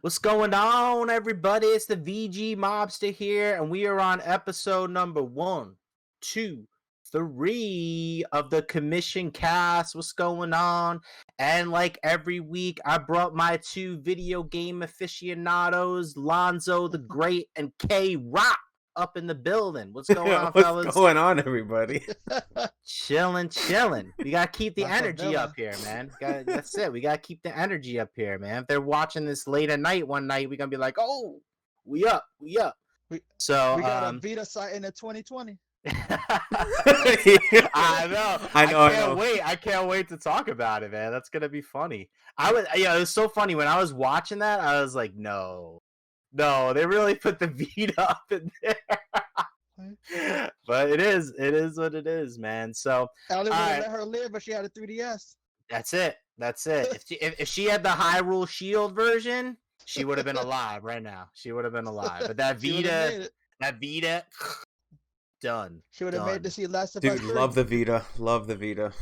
What's going on, everybody? It's the VG Mobster here, and we are on episode number 1, 2, 3 of the Commission Cast. What's going on? And like every week, I brought my 2 video game aficionados, Lonzo the Great and K Rock, up in the building. What's going on, What's fellas? going on, everybody? Chilling. We gotta keep the energy up here, man. That's it. We gotta keep the energy up here, man. If they're watching this late at night one night, we're gonna be like, "Oh, we up." So we got a Vita site in the 2020. I know. I can't wait to talk about it, man. That's gonna be funny. It was so funny when I was watching that. I was like, no, they really put the Vita up in there. But it is what it is, man. So Ellie would have let her live, but she had a 3DS. That's it. If she had the Hyrule Shield version, she would have been alive right now. She would have been alive. But that Vita, done. She would have made to see Last of Dude, Us 3. love the Vita.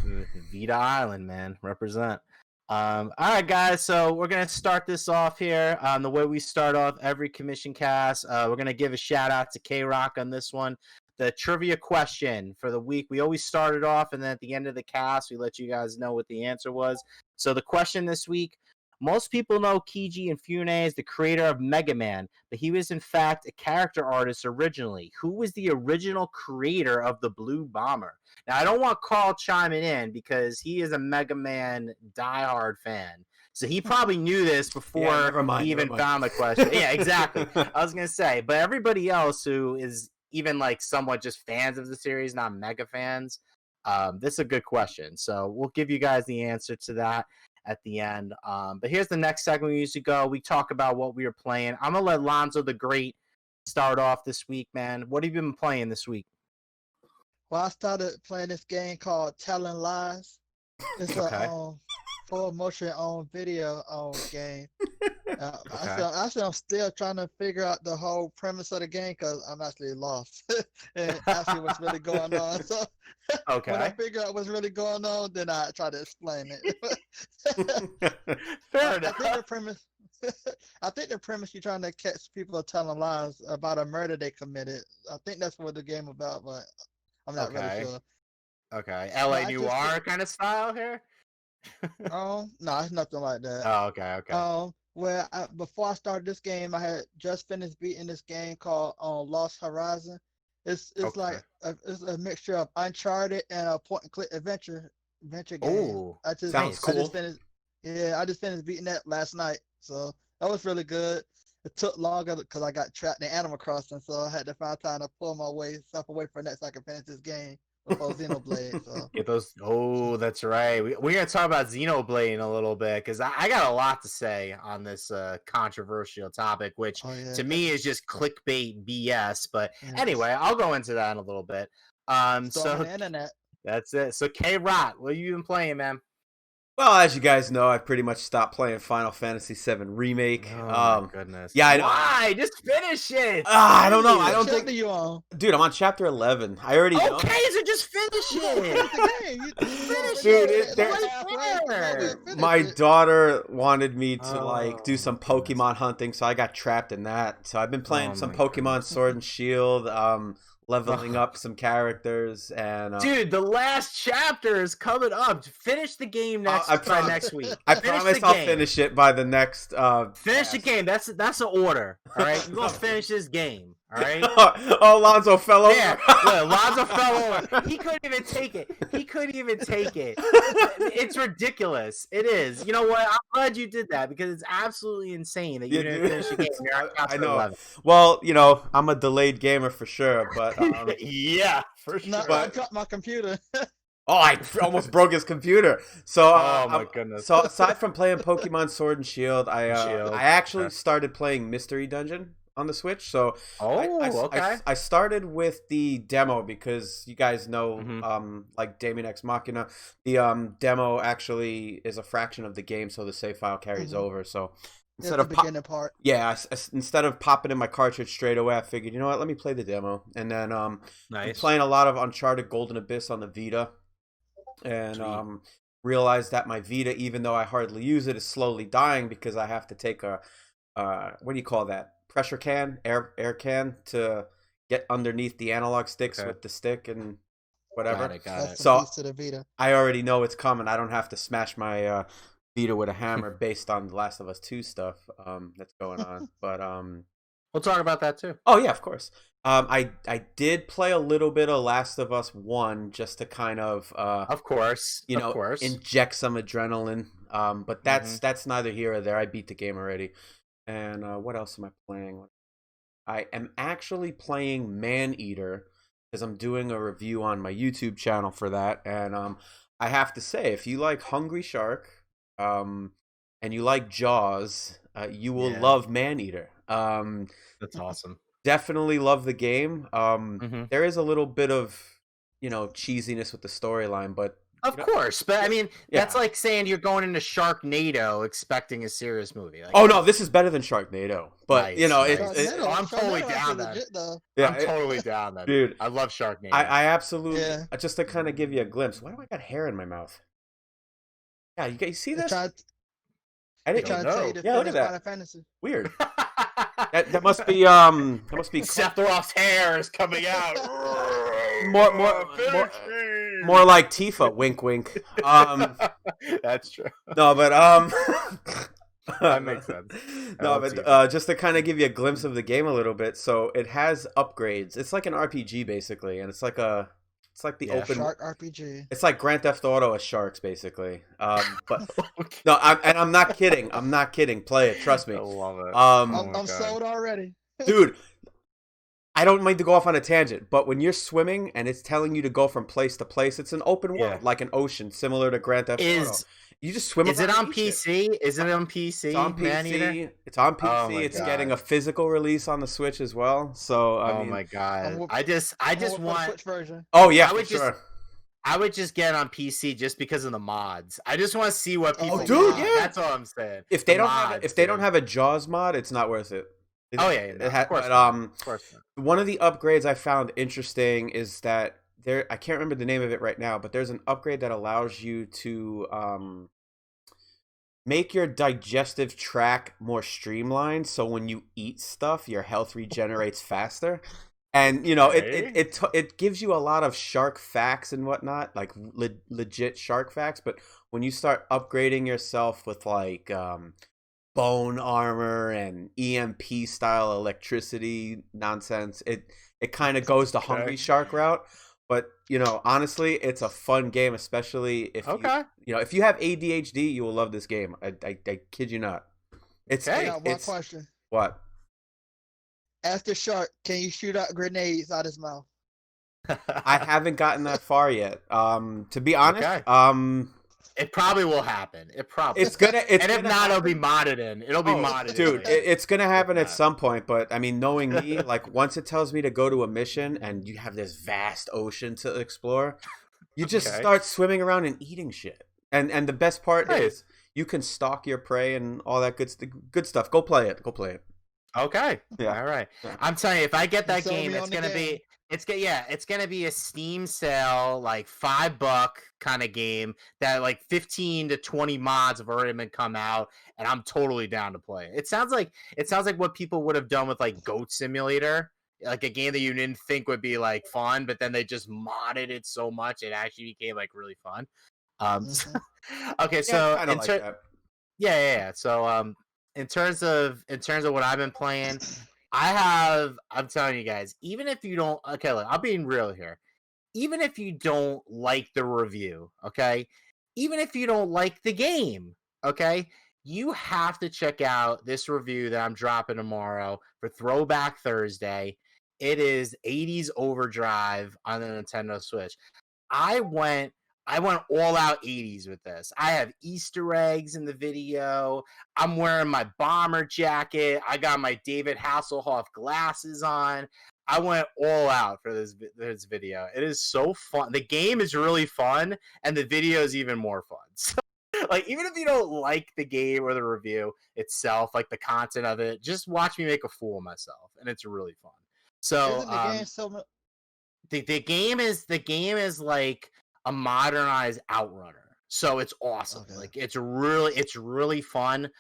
Vita Island, man. Represent. All right, guys. So we're gonna start this off here. The way we start off every commission cast, we're gonna give a shout out to K Rock on this one. The trivia question for the week. We always start it off, and then at the end of the cast, we let you guys know what the answer was. So the question this week: most people know Keiji Inafune as the creator of Mega Man, but he was in fact a character artist originally. Who was the original creator of the Blue Bomber? Now, I don't want Karl chiming in because he is a Mega Man diehard fan. So he probably knew this before he even found the question. Yeah, exactly. I was going to say, but everybody else who is even like somewhat just fans of the series, not mega fans, this is a good question. So we'll give you guys the answer to that at the end. But here's the next segment we usually go. We talk about what we were playing. I'm going to let Lonzo the Great start off this week, man. What have you been playing this week? Well, I started playing this game called Telling Lies. It's a full motion video game. I'm still trying to figure out the whole premise of the game because I'm actually lost and actually what's really going on. So when I figure out what's really going on, then I try to explain it. Fair enough. I think the premise you're trying to catch people telling lies about a murder they committed. I think that's what the game about, but I'm not really sure. Okay. LA Noir kind of style here? No, it's nothing like that. Oh, okay. Before I started this game, I had just finished beating this game called Lost Horizon. It's like it's a mixture of Uncharted and a point-and-click adventure game. Oh, sounds cool. I just finished beating that last night, so that was really good. It took longer because I got trapped in Animal Crossing, so I had to find time to pull myself away from that so I could finish this game before Xenoblade. So. Get those. Oh, that's right. We're gonna talk about Xenoblade in a little bit because I got a lot to say on this controversial topic, which to me is just clickbait BS. But anyway, I'll go into that in a little bit. So the internet. That's it. So K Rock, what have you been playing, man? Well, as you guys know, I pretty much stopped playing Final Fantasy VII Remake. Oh, my goodness. Yeah, I know. Why? Just finish it. I don't know. I don't think you on. Dude, I'm on chapter 11. I already know. Okay, so just finish it. Dude, my daughter wanted me to do some Pokemon hunting, so I got trapped in that. So I've been playing some Pokemon Sword and Shield, leveling up some characters, and dude, the last chapter is coming up. Finish the game next week. I promise I'll finish it by the next. Finish the game. That's an order. All right, we're gonna finish this game. All right. Lonzo fell over. Yeah, Lonzo fell over. He couldn't even take it. It's ridiculous. It is. You know what? I'm glad you did that because it's absolutely insane that you didn't finish the game. I know. 11. Well, I'm a delayed gamer for sure, but yeah, for sure. I cut my computer. Oh, I almost broke his computer. So, oh my goodness. So aside from playing Pokemon Sword and Shield, I actually started playing Mystery Dungeon on the Switch. So I started with the demo because you guys know, like Damien X Machina, the demo actually is a fraction of the game, so the save file carries over. So instead of instead of popping in my cartridge straight away, I figured, you know what, let me play the demo. And then I'm playing a lot of Uncharted Golden Abyss on the Vita, and realized that my Vita, even though I hardly use it, is slowly dying because I have to take a what do you call that? Pressure can, air can to get underneath the analog sticks with the stick and whatever. Got it. So to the Vita. I already know it's coming. I don't have to smash my Vita with a hammer based on The Last of Us 2 stuff that's going on. But we'll talk about that too. Oh yeah, of course. I did play a little bit of Last of Us 1 just to kind of course, inject some adrenaline. But that's neither here or there. I beat the game already. And what else am I playing? I am actually playing Maneater because I'm doing a review on my YouTube channel for that. And I have to say, if you like Hungry Shark, and you like Jaws, you will love Maneater. That's awesome. Definitely love the game. There is a little bit of, cheesiness with the storyline, but of course. But I mean, that's like saying you're going into Sharknado expecting a serious movie. Like, oh no, this is better than Sharknado. But I'm totally down that. I'm totally down that, dude. I love Sharknado. I absolutely. Just to kind of give you a glimpse. Why do I got hair in my mouth? Yeah, you see this? I didn't know. Yeah, look at that. Fantasy. Weird. that must be Sephiroth's hair is coming out. more like Tifa. Wink, wink. That's true. No, but that makes sense. No, but just to kind of give you a glimpse of the game a little bit. So it has upgrades. It's like an RPG basically, and it's like the open Shark RPG. It's like Grand Theft Auto as sharks, basically. But no, I'm not kidding. I'm not kidding. Play it. Trust me. I love it. I'm sold already, dude. I don't mean to go off on a tangent, but when you're swimming and it's telling you to go from place to place, it's an open world, like an ocean, similar to Grand Theft Auto. You just swim. Is it on PC? Is it on PC? It's on PC. It's on PC. It's getting a physical release on the Switch as well. So I mean, my god! I just want Switch version. Oh yeah, I would just get it on PC just because of the mods. I just want to see what people. Oh, dude, mod. That's all I'm saying. If they don't have a Jaws mod, it's not worth it. Of course. Of course. One of the upgrades I found interesting is that I can't remember the name of it right now, but there's an upgrade that allows you to make your digestive tract more streamlined, so when you eat stuff, your health regenerates faster. And it gives you a lot of shark facts and whatnot, like legit shark facts. But when you start upgrading yourself with like bone armor and EMP style electricity nonsense, it kind of goes the Hungry Shark route. But honestly, it's a fun game, especially if if you have ADHD, you will love this game. I kid you not. It's one question. What? Ask the shark, can you shoot out grenades out his mouth? I haven't gotten that far yet. To be honest, it probably will happen. If not, it'll be modded in. It'll be modded, dude. It's gonna happen at some point. But I mean, knowing me, like once it tells me to go to a mission and you have this vast ocean to explore, you just start swimming around and eating shit. And the best part is you can stalk your prey and all that good stuff. Go play it. Okay. Yeah. All right. Yeah. I'm telling you, if I get that game, it's gonna be a Steam sale, like $5 kind of game that like 15 to 20 mods have already been come out, and I'm totally down to play. It sounds like what people would have done with like Goat Simulator, like a game that you didn't think would be like fun, but then they just modded it so much it actually became like really fun. Okay, so So in terms of what I've been playing, I'm telling you guys, even if you don't, look, I'm being real here. Even if you don't like the review, okay? Even if you don't like the game, okay? You have to check out this review that I'm dropping tomorrow for Throwback Thursday. It is 80s Overdrive on the Nintendo Switch. I went all out 80s with this. I have Easter eggs in the video. I'm wearing my bomber jacket. I got my David Hasselhoff glasses on. I went all out for this video. It is so fun. The game is really fun, and the video is even more fun. So, like, even if you don't like the game or the review itself, like the content of it, just watch me make a fool of myself, and it's really fun. So, the game is like a modernized Outrunner, so it's awesome. Okay. Like it's really fun.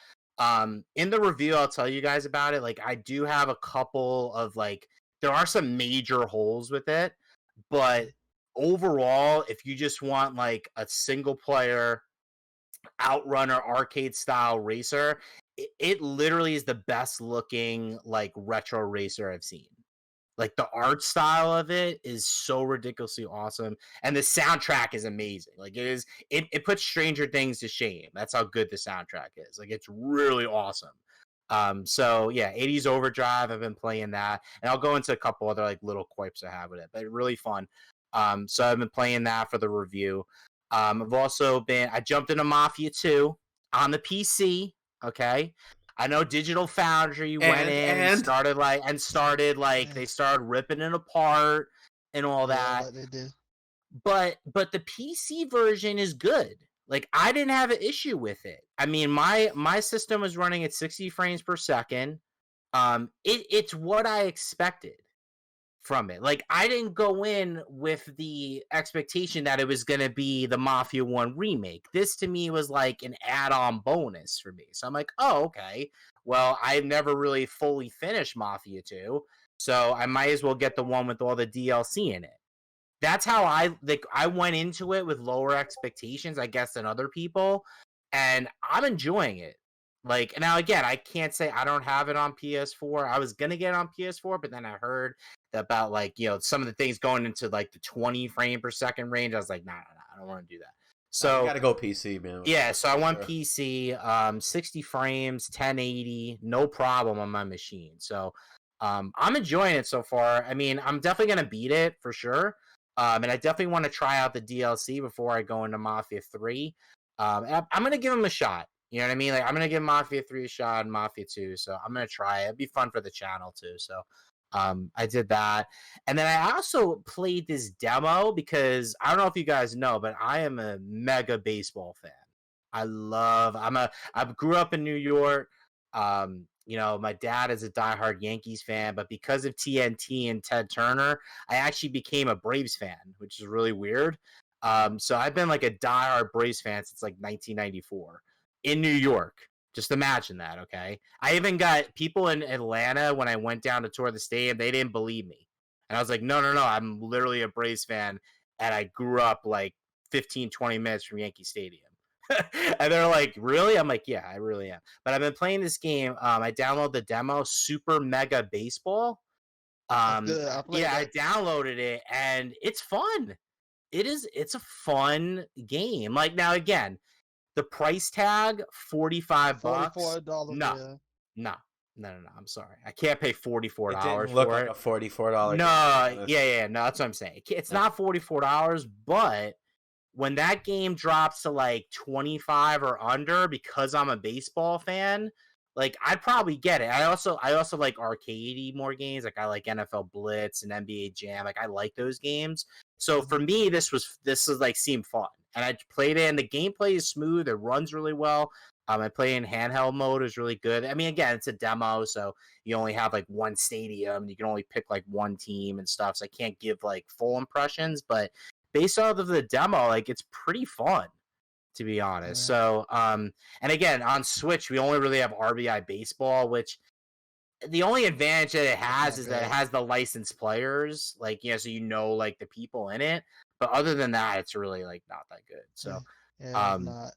In the review, I'll tell you guys about it. Like, I do have a couple of like, there are some major holes with it, but overall, if you just want like a single player outrunner arcade style racer, it literally is the best looking like retro racer I've seen. Like, the art style of it is so ridiculously awesome, and the soundtrack is amazing. Like, it puts Stranger Things to shame. That's how good the soundtrack is. Like, it's really awesome. So yeah, 80s Overdrive, I've been playing that, and I'll go into a couple other like little quipes I have with it, but really fun. So I've been playing that for the review. I jumped into Mafia 2 on the PC. Okay. I know Digital Foundry went in and started they started ripping it apart and all that. Like they did. But the PC version is good. Like, I didn't have an issue with it. I mean, my system was running at 60 frames per second. It's what I expected from it. Like, I didn't go in with the expectation that it was going to be the Mafia 1 remake. This to me was like an add-on bonus for me. So I'm like, oh, okay. Well, I've never really fully finished Mafia 2, so I might as well get the one with all the DLC in it. That's how I went into it with lower expectations, I guess, than other people, and I'm enjoying it. Like, now again, I can't say I don't have it on PS4. I was gonna get it on PS4, but then I heard about like, some of the things going into like the 20 frame per second range. I was like, nah, I don't want to do that. So you gotta go PC, man. Yeah, so I went PC, 60 frames, 1080, no problem on my machine. So I'm enjoying it so far. I mean, I'm definitely gonna beat it for sure. And I definitely want to try out the DLC before I go into Mafia 3. I'm going to give them a shot. You know what I mean? Like, I'm going to give Mafia 3 a shot and Mafia 2. So I'm going to try it. It'd be fun for the channel too. So I did that. And then I also played this demo because I don't know if you guys know, but I am a mega baseball fan. I grew up in New York. My dad is a diehard Yankees fan, but because of TNT and Ted Turner, I actually became a Braves fan, which is really weird. So I've been like a diehard Braves fan since like 1994 in New York. Just imagine that, okay? I even got people in Atlanta when I went down to tour the stadium. They didn't believe me. And I was like, no, I'm literally a Braves fan, and I grew up like 15, 20 minutes from Yankee Stadium. And they're like, really? I'm like, yeah, I really am. But I've been playing this game. I downloaded the demo, Super Mega Baseball. I downloaded it, and it's fun. It's a fun game. Like, now again, the price tag, $45. $44. No. I'm sorry. I can't pay $44 for it. It didn't look like a $44 No, yeah. No, that's what I'm saying. It's not $44, but when that game drops to like 25 or under, because I'm a baseball fan, like, I'd probably get it. I also like arcadey more games. Like, I like NFL Blitz and NBA Jam. Like, I like those games. So for me, this was like seemed fun, and I played it. And the gameplay is smooth. It runs really well. I play in handheld mode. Is really good. I mean, again, it's a demo, so you only have like one stadium. You can only pick like one team and stuff. So I can't give like full impressions, but based off of the demo, like, it's pretty fun, to be honest. So, and again, on Switch, we only really have RBI Baseball, which the only advantage that it has is that it has the licensed players, like, so like the people in it. But other than that, it's really like not that good. So, it's not.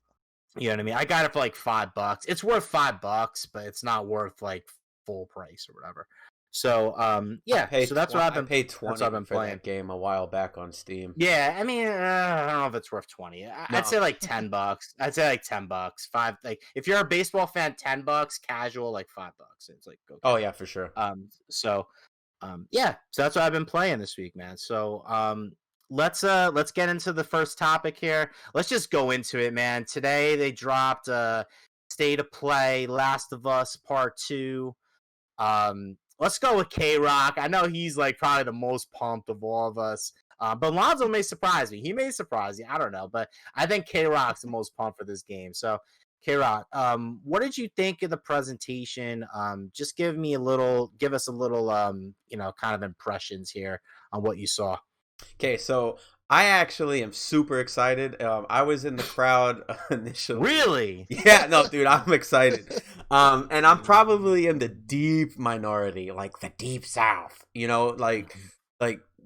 You know what I mean? I got it for like $5. It's worth $5, but it's not worth like full price or whatever. So, so that's what I've been. I paid $20 for that game a while back on Steam. Yeah, I mean, I don't know if it's worth $20. I'd say like $10. I'd say like $10. $5. Like, if you're a baseball fan, $10. Casual, like $5. It's like, okay. Oh yeah, for sure. So that's what I've been playing this week, man. So, let's get into the first topic here. Let's just go into it, man. Today they dropped State of Play, Last of Us Part 2. Let's go with K-Rock. I know he's like probably the most pumped of all of us. But Alonzo may surprise me. He may surprise you. I don't know. But I think K-Rock's the most pumped for this game. So, K-Rock, what did you think of the presentation? Just give us a little, kind of impressions here on what you saw. Okay, so I actually am super excited. I was in the crowd initially. Really? Yeah, no, dude, I'm excited. And I'm probably in the deep minority, like the deep south, like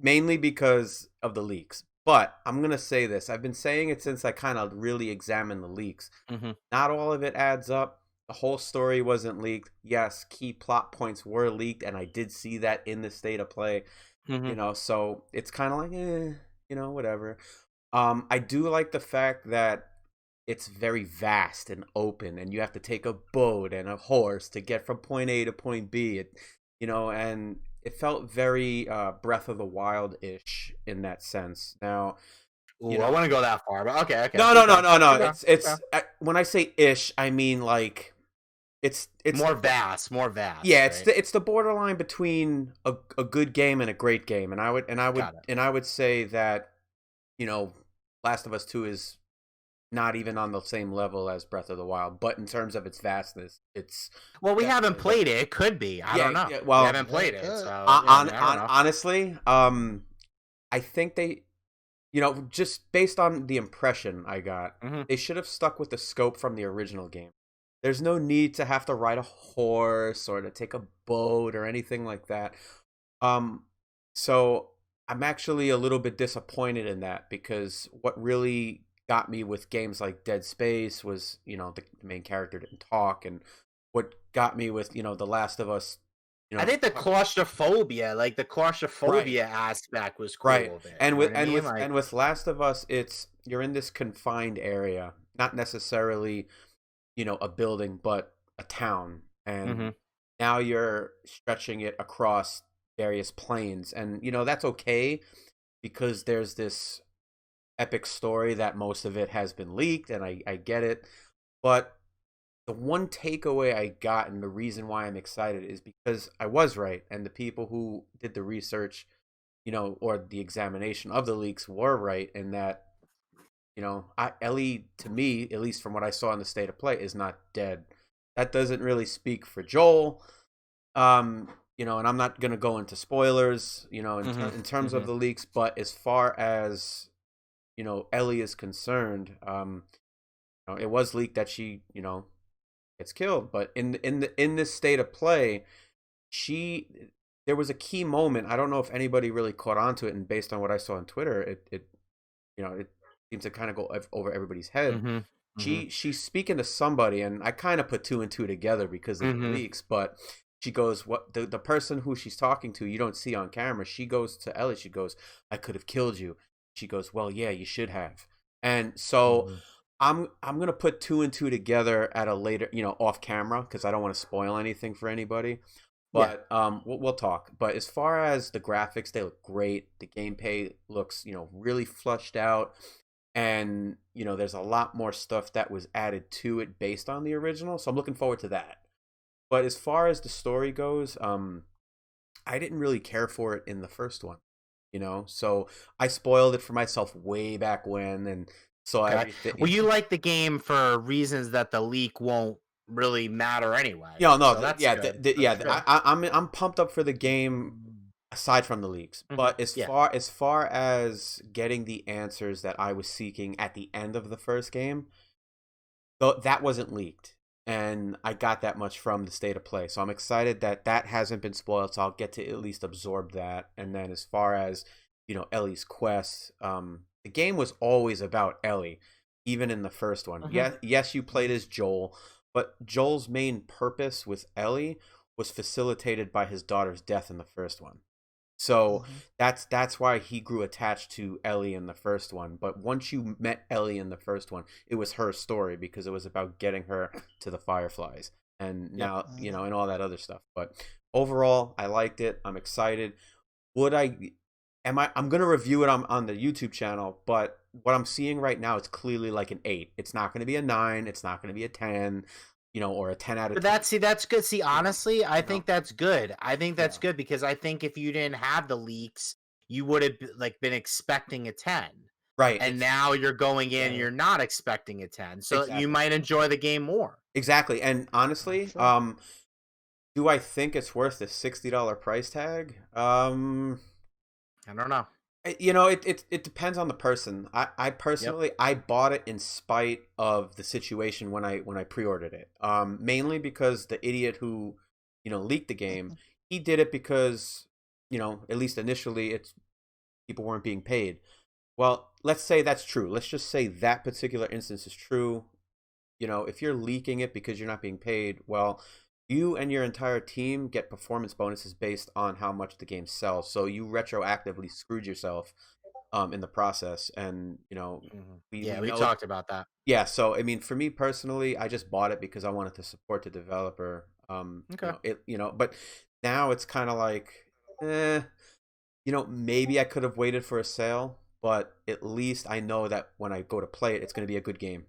mainly because of the leaks. But I'm going to say this. I've been saying it since I kind of really examined the leaks. Mm-hmm. Not all of it adds up. The whole story wasn't leaked. Yes, key plot points were leaked, and I did see that in the state of play. Mm-hmm. So it's kind of like, whatever. I do like the fact that it's very vast and open, and you have to take a boat and a horse to get from point A to point B. And it felt very Breath of the Wild-ish in that sense. Now, Ooh, I want to go that far, but okay. No. It's when I say ish, I mean like it's more vast. Yeah, right? it's the borderline between a good game and a great game, and I would say that Last of Us 2 is not even on the same level as Breath of the Wild, but in terms of its vastness, it's we haven't played it. It could be. I don't know. Yeah, well, we haven't played it. So, honestly, I think they, just based on the impression I got, they should have stuck with the scope from the original game. There's no need to have to ride a horse or to take a boat or anything like that. So I'm actually a little bit disappointed in that, because what really got me with games like Dead Space was, the main character didn't talk, and what got me with, The Last of Us, I think the claustrophobia, aspect was cool. Right. There, and with Last of Us, you're in this confined area, not necessarily, a building, but a town, and now you're stretching it across various planes, and that's okay, because there's this epic story that most of it has been leaked, and I get it, but the one takeaway I got, and the reason why I'm excited, is because I was right, and the people who did the research, or the examination of the leaks were right, in that, Ellie, to me, at least from what I saw in the state of play, is not dead. That doesn't really speak for Joel. And I'm not going to go into spoilers, in terms of the leaks, but as far as, Ellie is concerned, it was leaked that she, gets killed, but in this state of play, there was a key moment. I don't know if anybody really caught on to it, and based on what I saw on Twitter, it seems to kind of go over everybody's head. She's speaking to somebody, and I kind of put two and two together because of the leaks, but she goes, what the person who she's talking to, you don't see on camera. She goes to Ellie, she goes, "I could have killed you." She goes, "Well, yeah, you should have." And so I'm gonna put two and two together at a later, off camera, because I don't want to spoil anything for anybody. But we'll talk. But as far as the graphics, they look great. The gameplay looks, really flushed out, and there's a lot more stuff that was added to it based on the original. So I'm looking forward to that. But as far as the story goes, I didn't really care for it in the first one, so I spoiled it for myself way back when, and so everything. Well, you like the game for reasons that the leak won't really matter anyway. I'm pumped up for the game aside from the leaks, but as far as getting the answers that I was seeking at the end of the first game, that wasn't leaked. And I got that much from the state of play. So I'm excited that hasn't been spoiled. So I'll get to at least absorb that. And then as far as, Ellie's quest, the game was always about Ellie, even in the first one. Yes, you played as Joel, but Joel's main purpose with Ellie was facilitated by his daughter's death in the first one. So that's why he grew attached to Ellie in the first one. But once you met Ellie in the first one, it was her story, because it was about getting her to the Fireflies, and now and all that other stuff. But overall, I liked it. I'm excited. I'm gonna review it on the YouTube channel, but what I'm seeing right now, it's clearly like an 8. It's not going to be a 9. It's not going to be a 10. Or a 10 out of 10. But that's good. See, honestly, I think that's good. I think that's good, because I think if you didn't have the leaks, you would have been expecting a 10. Right. And now you're going in, you're not expecting a 10. So you might enjoy the game more. Exactly. And honestly, do I think it's worth the $60 price tag? I don't know. It depends on the person. I personally Yep. I bought it in spite of the situation when I pre-ordered it. Mainly because the idiot who leaked the game, he did it because at least initially it's people weren't being paid. Well, let's say that's true. Let's just say that particular instance is true. If you're leaking it because you're not being paid, well, you and your entire team get performance bonuses based on how much the game sells. So you retroactively screwed yourself in the process. And we know. talked about that. Yeah, so I mean, for me personally, I just bought it because I wanted to support the developer. Okay. But now it's kind of like, maybe I could have waited for a sale, but at least I know that when I go to play it, it's going to be a good game.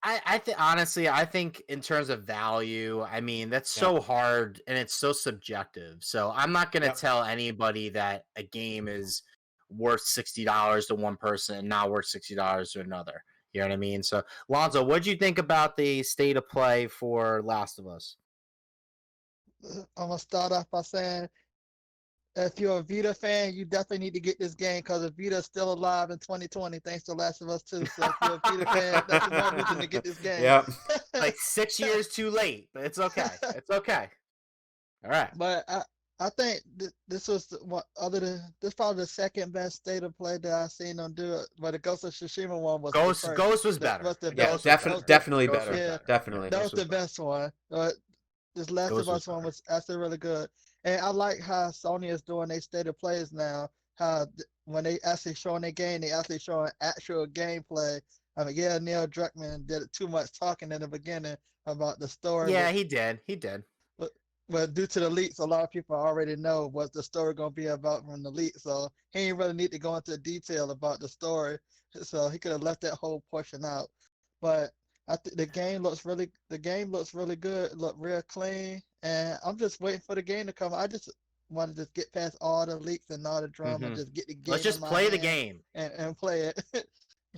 I think honestly, I think in terms of value, I mean that's so hard and it's so subjective. So I'm not going to tell anybody that a game is worth $60 to one person and not worth $60 to another. You know what I mean? So Lonzo, what do you think about the state of play for Last of Us? I'm gonna start off by saying, if you're a Vita fan, you definitely need to get this game because Vita's still alive in 2020 thanks to Last of Us 2. So if you're a Vita fan, that's another reason to get this game. Yeah. Like 6 years too late, but it's okay. It's okay. All right. But I think this was what this probably the second best state of play that I've seen them do it. But the Ghost of Tsushima one was Ghost was better. Definitely better. Yeah, definitely. That was the best one. This Last of Us one was actually really good. And I like how Sony is doing their state of plays now. How when they actually showing their game, they actually showing actual gameplay. I mean, yeah, Neil Druckmann did too much talking in the beginning about the story. Yeah, he did. But due to the leaks, a lot of people already know what the story gonna be about from the leak. So he ain't really need to go into detail about the story. So he could have left that whole portion out. But I think the game looks really good. Look real clean, and I'm just waiting for the game to come. I just want to just get past all the leaks and all the drama, and just get the game. Let's just play the game and play it.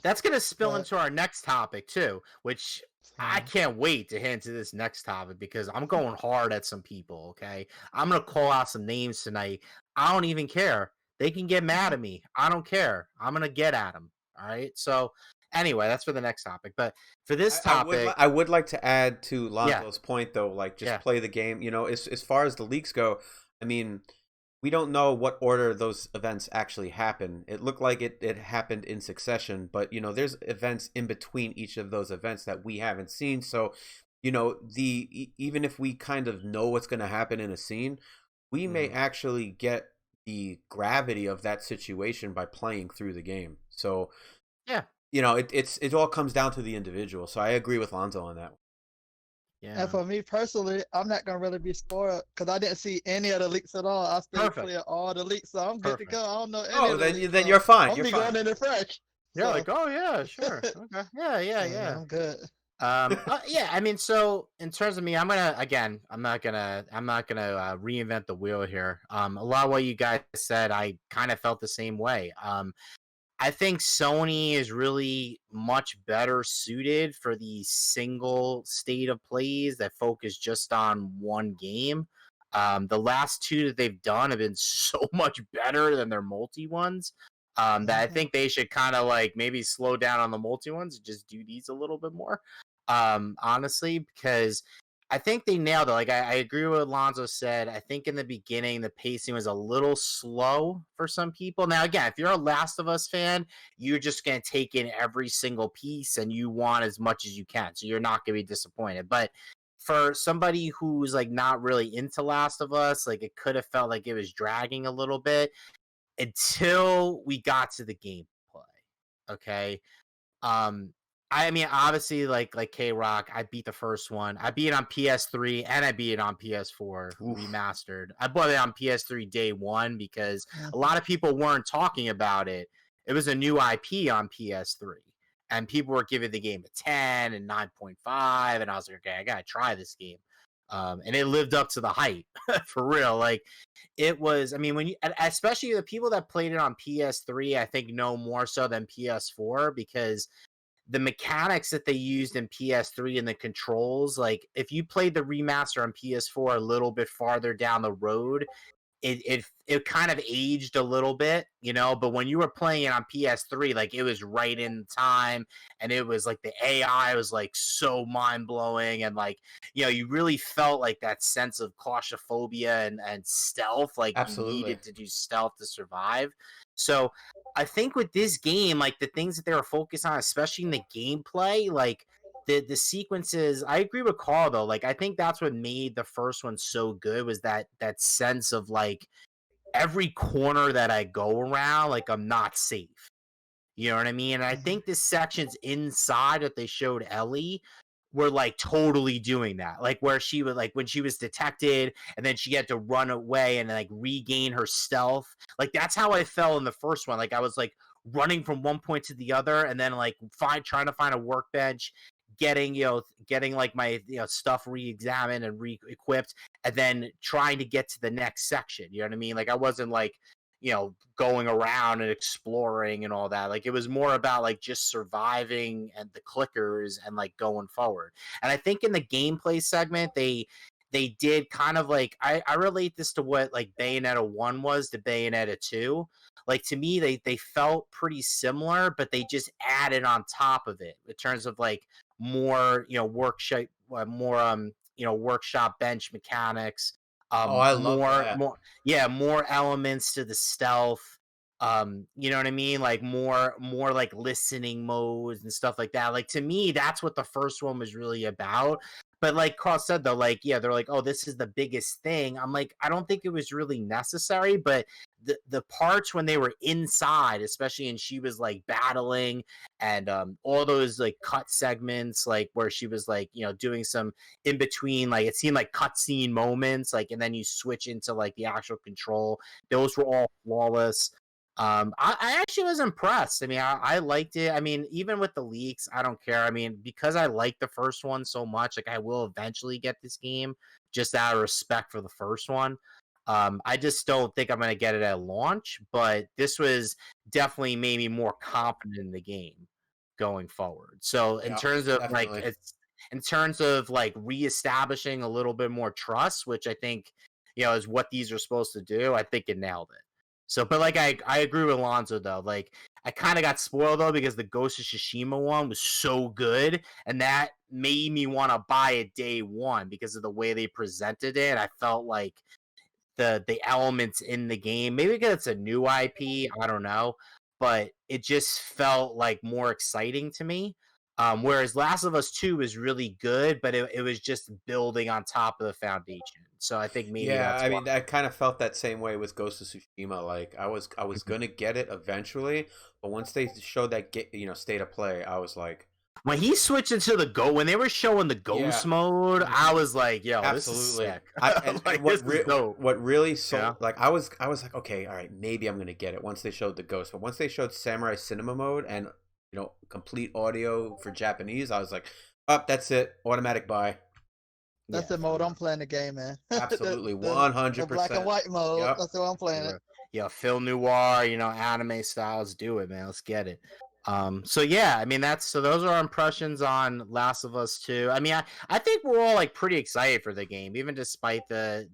That's gonna spill into our next topic too, which I can't wait to head into this next topic because I'm going hard at some people. Okay, I'm gonna call out some names tonight. I don't even care. They can get mad at me. I don't care. I'm gonna get at them. All right. So anyway, that's for the next topic. But for this topic, I would like to add to Lonzo's point though, like just play the game. As far as the leaks go, I mean, we don't know what order those events actually happen. It looked like it happened in succession, but there's events in between each of those events that we haven't seen. So, even if we kind of know what's going to happen in a scene, we may actually get the gravity of that situation by playing through the game. So, it all comes down to the individual. So I agree with Lonzo on that one. Yeah. And for me personally, I'm not gonna really be spoiled because I didn't see any of the leaks at all. I still clear all the leaks, so I'm good to go. I don't know any of the leaks, then you're fine. I'll be going in the fresh. You're like, oh yeah, sure, okay, yeah. I'm good. Yeah. I mean, so in terms of me, I'm not gonna reinvent the wheel here. A lot of what you guys said, I kind of felt the same way. I think Sony is really much better suited for the single state of plays that focus just on one game. The last two that they've done have been so much better than their multi ones that I think they should kind of like maybe slow down on the multi ones and just do these a little bit more. Honestly, because I think they nailed it. Like I agree with what Alonzo said. I think in the beginning the pacing was a little slow for some people. Now again, if you're a Last of Us fan, you're just gonna take in every single piece and you want as much as you can. So you're not gonna be disappointed. But for somebody who's like not really into Last of Us, like it could have felt like it was dragging a little bit until we got to the gameplay. Okay. I mean, obviously, like K-Rock, I beat the first one. I beat it on PS3 and I beat it on PS4 remastered. I bought it on PS3 day one because a lot of people weren't talking about it. It was a new IP on PS3, and people were giving the game a 10 and 9.5, and I was like, okay, I gotta try this game. And it lived up to the hype for real. Like it was. I mean, when you, especially the people that played it on PS3, I think know more so than PS4 because the mechanics that they used in PS3 and the controls, like if you played the remaster on PS4 a little bit farther down the road, it kind of aged a little bit, you know, but when you were playing it on PS3, like it was right in time, and it was like the AI was like so mind-blowing, and like, you know, you really felt like that sense of claustrophobia and stealth, like you needed to do stealth to survive. So I think with this game, like the things that they were focused on, especially in the gameplay, like the sequences, I agree with Carl though. Like I think that's what made the first one so good, was that sense of like every corner that I go around, like I'm not safe. You know what I mean? And I think the sections inside that they showed Ellie were like totally doing that. Like where she would, like when she was detected and then she had to run away and like regain her stealth. Like that's how I felt in the first one. Like I was like running from one point to the other, and then like trying to find a workbench, getting like my stuff re-examined and re-equipped, and then trying to get to the next section. You know what I mean? Like I wasn't like going around and exploring and all that. Like it was more about like just surviving and the clickers and like going forward. And I think in the gameplay segment, they did kind of like, I relate this to what like Bayonetta 1 was to Bayonetta 2. Like to me, they felt pretty similar, but they just added on top of it in terms of like more workshop, workshop bench mechanics. I love that. More elements to the stealth. You know what I mean? Like more like listening modes and stuff like that. Like to me, that's what the first one was really about. But like Carl said though, like they're like, oh, this is the biggest thing. I'm like, I don't think it was really necessary, but the parts when they were inside, especially, and she was like battling, and all those like cut segments, like where she was like doing some in between, like it seemed like cutscene moments, like, and then you switch into like the actual control. Those were all flawless. I actually was impressed. I mean, I liked it. I mean, even with the leaks, I don't care. I mean, because I like the first one so much, like I will eventually get this game just out of respect for the first one. I just don't think I'm going to get it at launch, but this was definitely made me more confident in the game going forward. So in terms of definitely. In terms of like reestablishing a little bit more trust, which I think, is what these are supposed to do, I think it nailed it. So, but like I agree with Alonzo though. Like I kind of got spoiled though because the Ghost of Tsushima one was so good, and that made me want to buy it day one because of the way they presented it. I felt like the elements in the game, maybe because it's a new IP, I don't know, but it just felt like more exciting to me. Whereas Last of Us 2 was really good, but it was just building on top of the foundation. So I think maybe that's I mean, I kind of felt that same way with Ghost of Tsushima. Like I was gonna get it eventually, but once they showed that state of play, I was like, when he switched into when they were showing the ghost mode, I was like, yo, absolutely. This is sick. Like, what really like I was like, okay, all right, maybe I'm gonna get it once they showed the ghost. But once they showed Samurai Cinema mode and complete audio for Japanese, I was like, oh, that's it, automatic buy. That's the mode I'm playing the game, man. Absolutely, 100%. The black and white mode. Yep. That's what I'm playing it. Yeah, film noir, anime styles. Do it, man. Let's get it. So yeah, I mean those are our impressions on Last of Us 2. I mean, I think we're all like pretty excited for the game, even despite the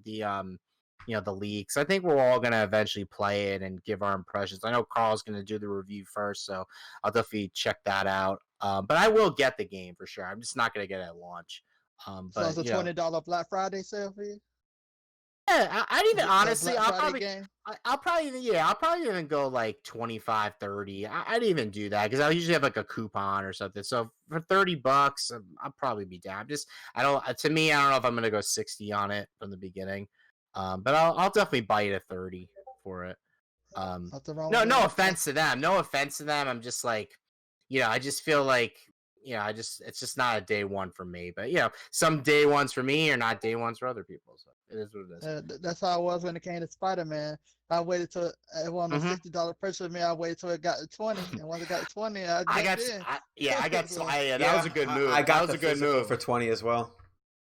leaks. I think we're all gonna eventually play it and give our impressions. I know Carl's gonna do the review first, so I'll definitely check that out. But I will get the game for sure. I'm just not gonna get it at launch. So it's a $20 Black Friday sale for you? Yeah, I'd even honestly, I'll probably even go like 25, 30. I'd even do that because I usually have like a coupon or something. So for $30, I'll probably be down. I don't know if I'm gonna go 60 on it from the beginning. But I'll definitely bite at 30 for it. No offense to them. No offense to them. I'm just like, I just feel like, it's just not a day one for me. But some day ones for me are not day ones for other people. So it is what it is. That's how it was when it came to Spider-Man. I waited till it wanted a $60 purchase with me. I waited till it got to 20, and once it got to 20, that was a good move. I got a good move for 20 as well.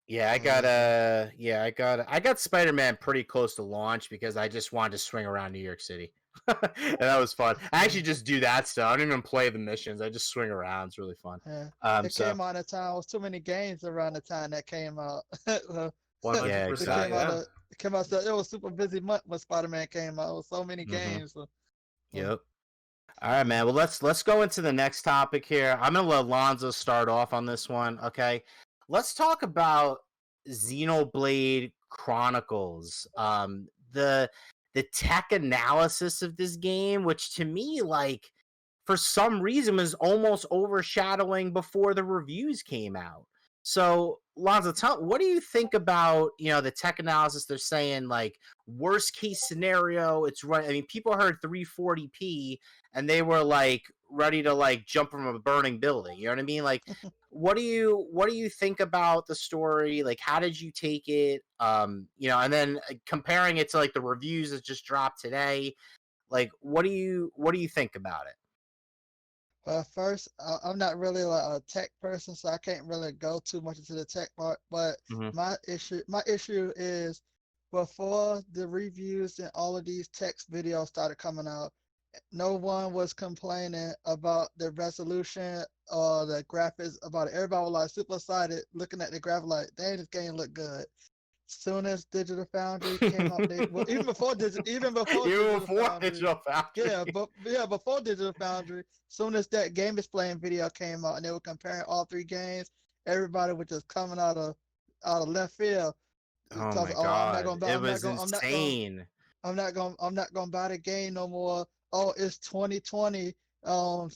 Yeah, I got Spider-Man pretty close to launch because I just wanted to swing around New York City. And that was fun. I actually just do that stuff. I don't even play the missions. I just swing around. It's really fun. Yeah. Came out of time. It was too many games around the time that came out. 100%. It came out. So it was super busy month when Spider-Man came out. It was so many games. So, Yep. All right, man. Well, let's go into the next topic here. I'm gonna let Alonzo start off on this one. Okay, let's talk about Xenoblade Chronicles. The tech analysis of this game, which to me, like, for some reason, was almost overshadowing before the reviews came out. So, Lonzo, what do you think about, the tech analysis? They're saying, like, worst case scenario, it's right. I mean, people heard 340p and they were like ready to like jump from a burning building. You know what I mean? Like, what do you think about the story? Like, how did you take it? And then comparing it to like the reviews that just dropped today. Like, what do you think about it? First, I'm not really like a tech person, so I can't really go too much into the tech part. But my issue is before the reviews and all of these text videos started coming out, no one was complaining about the resolution or the graphics about it. Everybody was like super excited looking at the graphic like, dang, this game look good. Soon as Digital Foundry came out, even before Digital Foundry, before Digital Foundry, soon as that game explain video came out and they were comparing all three games, everybody was just coming out of left field. Oh my god, it was insane. I'm not gonna buy the game no more. Oh, it's 2020. Modeler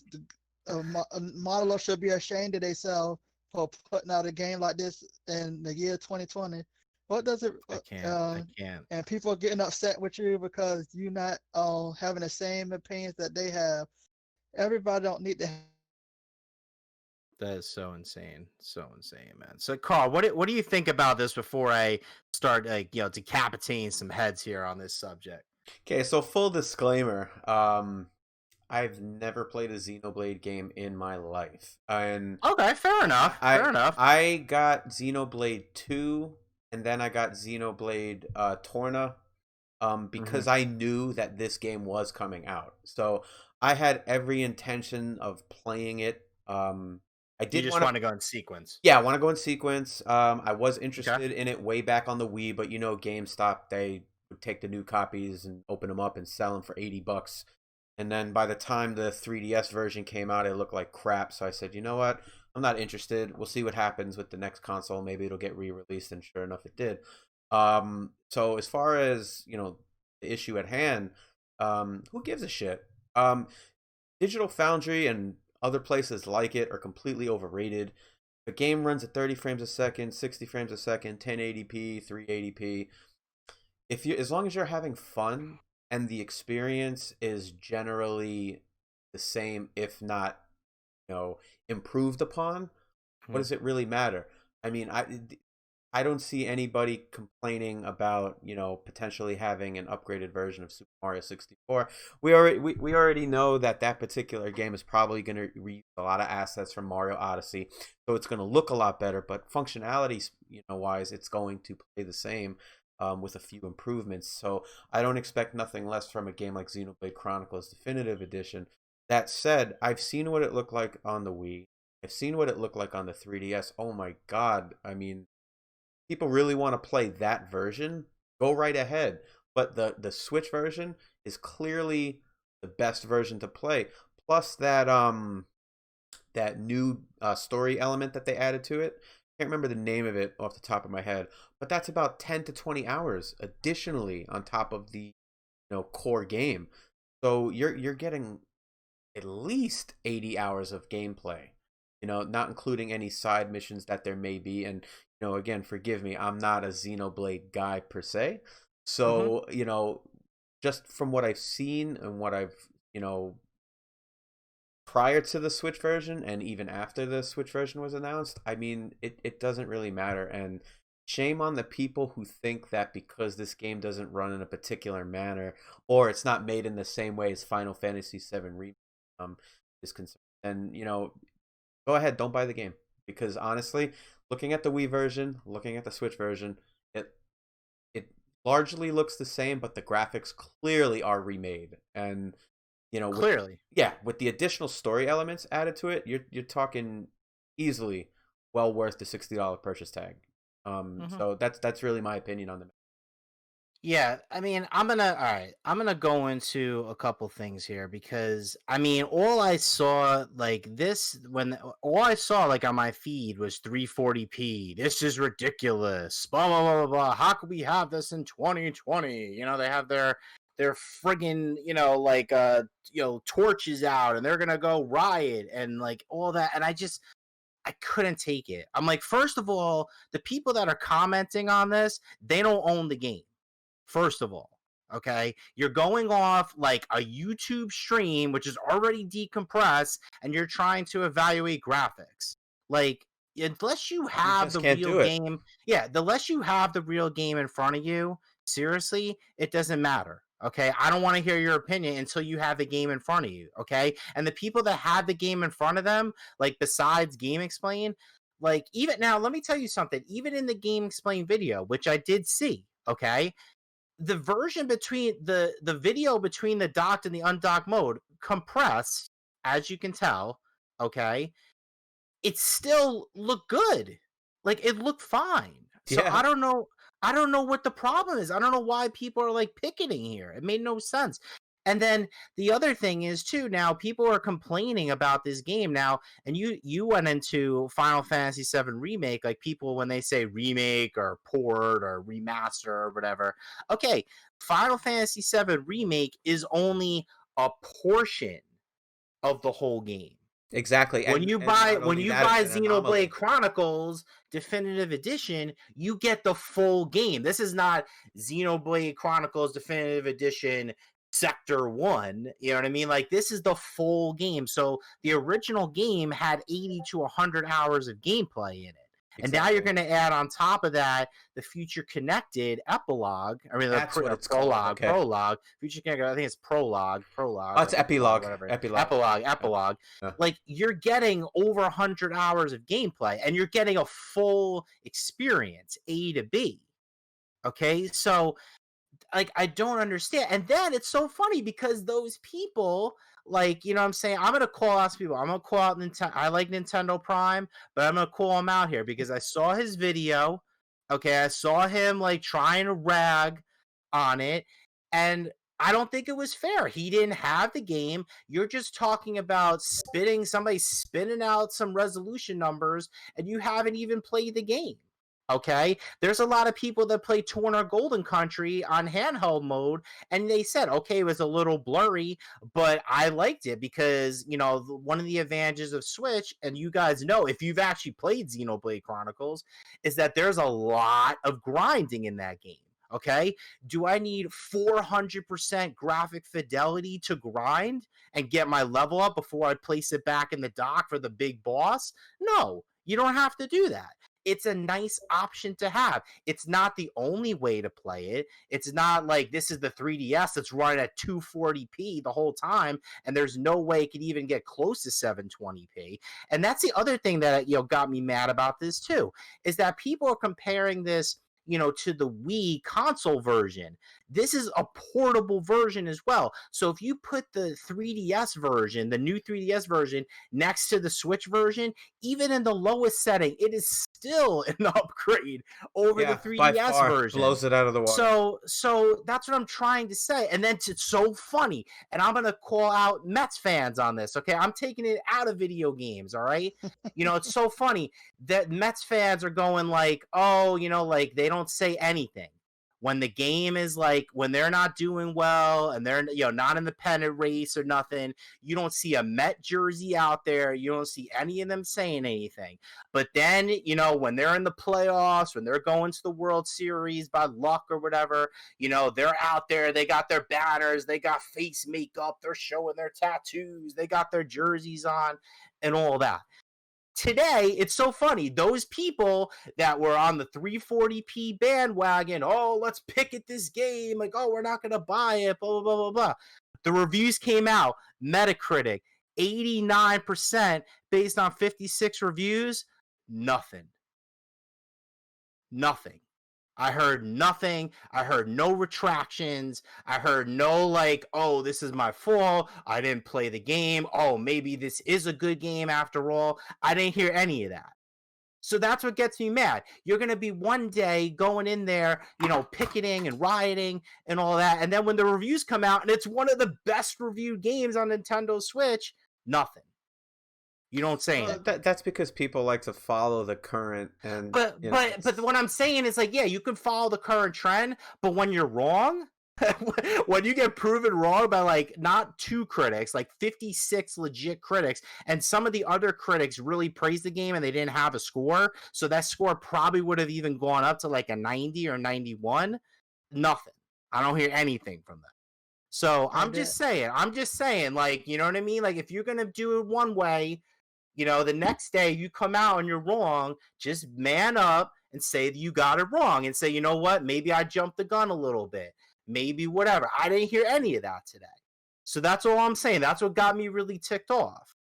should be ashamed of themselves for putting out a game like this in the year 2020. What does it? I can't. And people are getting upset with you because you're not having the same opinions that they have. Everybody don't need to. That is so insane, man. So, Karl, what do you think about this before I start, decapitating some heads here on this subject? Okay, so full disclaimer, I've never played a Xenoblade game in my life, and okay, fair enough. I got Xenoblade 2. And then I got Xenoblade Torna because I knew that this game was coming out. So I had every intention of playing it. I did want to go in sequence. Yeah, I want to go in sequence. I was interested in it way back on the Wii, but GameStop, they would take the new copies and open them up and sell them for $80. And then by the time the 3DS version came out, it looked like crap. So I said, you know what? I'm not interested. We'll see what happens with the next console. Maybe it'll get re-released, and sure enough, it did. So as far as the issue at hand, who gives a shit? Digital Foundry and other places like it are completely overrated. The game runs at 30 frames a second, 60 frames a second, 1080p, 380p. As long as you're having fun and the experience is generally the same, if not improved upon, what does it really matter? I mean, I don't see anybody complaining about potentially having an upgraded version of Super Mario 64. We already know that particular game is probably going to reuse a lot of assets from Mario Odyssey, so it's going to look a lot better. But functionality wise, it's going to play the same with a few improvements. So I don't expect nothing less from a game like Xenoblade Chronicles Definitive Edition. That said, I've seen what it looked like on the Wii. I've seen what it looked like on the 3DS. Oh my god. I mean, people really want to play that version? Go right ahead. But the Switch version is clearly the best version to play. Plus that new story element that they added to it. I can't remember the name of it off the top of my head, but that's about 10 to 20 hours additionally on top of the core game. So you're getting at least 80 hours of gameplay, not including any side missions that there may be. And, again, forgive me, I'm not a Xenoblade guy per se. So, just from what I've seen and what I've, prior to the Switch version and even after the Switch version was announced, I mean, it doesn't really matter. And shame on the people who think that because this game doesn't run in a particular manner or it's not made in the same way as Final Fantasy VII Remake is concerned, and go ahead, don't buy the game, because honestly, looking at the Wii version, looking at the Switch version, it largely looks the same, but the graphics clearly are remade, and clearly, with the additional story elements added to it, you're talking easily well worth the $60 purchase tag. So that's really my opinion on the Yeah, I mean, all right, I'm gonna go into a couple things here because I mean, all I saw like this when all I saw like on my feed was 340p. This is ridiculous. Blah blah blah blah blah. How could we have this in 2020? You know, they have their friggin', like torches out and they're gonna go riot and like all that. And I couldn't take it. I'm like, first of all, the people that are commenting on this, they don't own the game. First of all, okay, you're going off like a YouTube stream, which is already decompressed, and you're trying to evaluate graphics. Like, unless you have the real game, unless you have the real game in front of you, seriously, it doesn't matter. Okay, I don't want to hear your opinion until you have the game in front of you. Okay, and the people that have the game in front of them, like besides Game Explain, like even now, let me tell you something. Even in the Game Explain video, which I did see, okay, the version between the video between the docked and the undocked mode compressed, as you can tell, okay, it still looked good. Like it looked fine. So Yeah. I don't know what the problem is. I don't know why people are like picketing here. It made no sense. And then the other thing is too, now people are complaining about this game now, and you went into Final Fantasy VII Remake, like people when they say remake or port or remaster or whatever. Okay, Final Fantasy VII Remake is only a portion of the whole game. Exactly. When you buy Xenoblade Chronicles Definitive Edition, you get the full game. This is not Xenoblade Chronicles Definitive Edition Sector 1. You know what I mean? Like, this is the full game. So the original game had 80 to 100 hours of gameplay in it. And now you're going to add on top of that the Future Connected epilogue. I mean, that's what it's prologue. Okay. Prologue. Future Connected. I think it's prologue. Oh, it's epilogue. Whatever. Epilogue. Yeah. Like, you're getting over 100 hours of gameplay, and you're getting a full experience, A to B. Okay, so like I don't understand. And then it's so funny because those people, like, you know what I'm saying, I'm gonna call out some people. I'm gonna call out Nintendo. I like Nintendo Prime, but I'm gonna call him out here because I saw his video. Okay, I saw him like trying to rag on it, and I don't think it was fair. He didn't have the game. You're just talking about somebody spinning out some resolution numbers, and you haven't even played the game. Okay, there's a lot of people that play Torn or Golden Country on handheld mode, and they said, okay, it was a little blurry, but I liked it because, you know, one of the advantages of Switch, and you guys know if you've actually played Xenoblade Chronicles, is that there's a lot of grinding in that game. Okay, do I need 400% graphic fidelity to grind and get my level up before I place it back in the dock for the big boss? No, you don't have to do that. It's a nice option to have. It's not the only way to play it. It's not like this is the 3DS that's running at 240p the whole time, and there's no way it could even get close to 720p. And that's the other thing that, you know, got me mad about this too, is that people are comparing this, you know, to the Wii console version. This is a portable version as well. So if you put the 3DS version, the new 3DS version, next to the Switch version, even in the lowest setting, it is still an upgrade over the 3DS version. Blows it out of the water. So that's what I'm trying to say. And then it's so funny. And I'm going to call out Mets fans on this, okay? I'm taking it out of video games, all right? You know, it's so funny that Mets fans are going like, oh, you know, like they don't say anything. When the game is like, when they're not doing well and they're, you know, not in the pennant race or nothing, you don't see a Met jersey out there. You don't see any of them saying anything. But then, you know, when they're in the playoffs, when they're going to the World Series by luck or whatever, you know, they're out there. They got their banners. They got face makeup. They're showing their tattoos. They got their jerseys on and all that. Today, it's so funny. Those people that were on the 340p bandwagon, oh, let's picket this game, like, oh, we're not going to buy it, blah, blah, blah, blah, blah. The reviews came out. Metacritic, 89% based on 56 reviews. Nothing. I heard nothing. I heard no retractions. I heard no like, oh, this is my fault. I didn't play the game. Oh, maybe this is a good game after all. I didn't hear any of that. So that's what gets me mad. You're going to be one day going in there, picketing and rioting and all that. And then when the reviews come out and it's one of the best reviewed games on Nintendo Switch, nothing. You don't say anything. That's because people like to follow the current and but what I'm saying is you can follow the current trend, but when you're wrong, when you get proven wrong by not 2 critics, 56 legit critics, and some of the other critics really praised the game and they didn't have a score, so that score probably would have even gone up to a 90 or 91. Nothing. I don't hear anything from them. So I'm just saying, you know what I mean? If you're gonna do it one way, the next day you come out and you're wrong, just man up and say that you got it wrong and say, you know what, maybe I jumped the gun a little bit. Maybe whatever. I didn't hear any of that today. So that's all I'm saying. That's what got me really ticked off.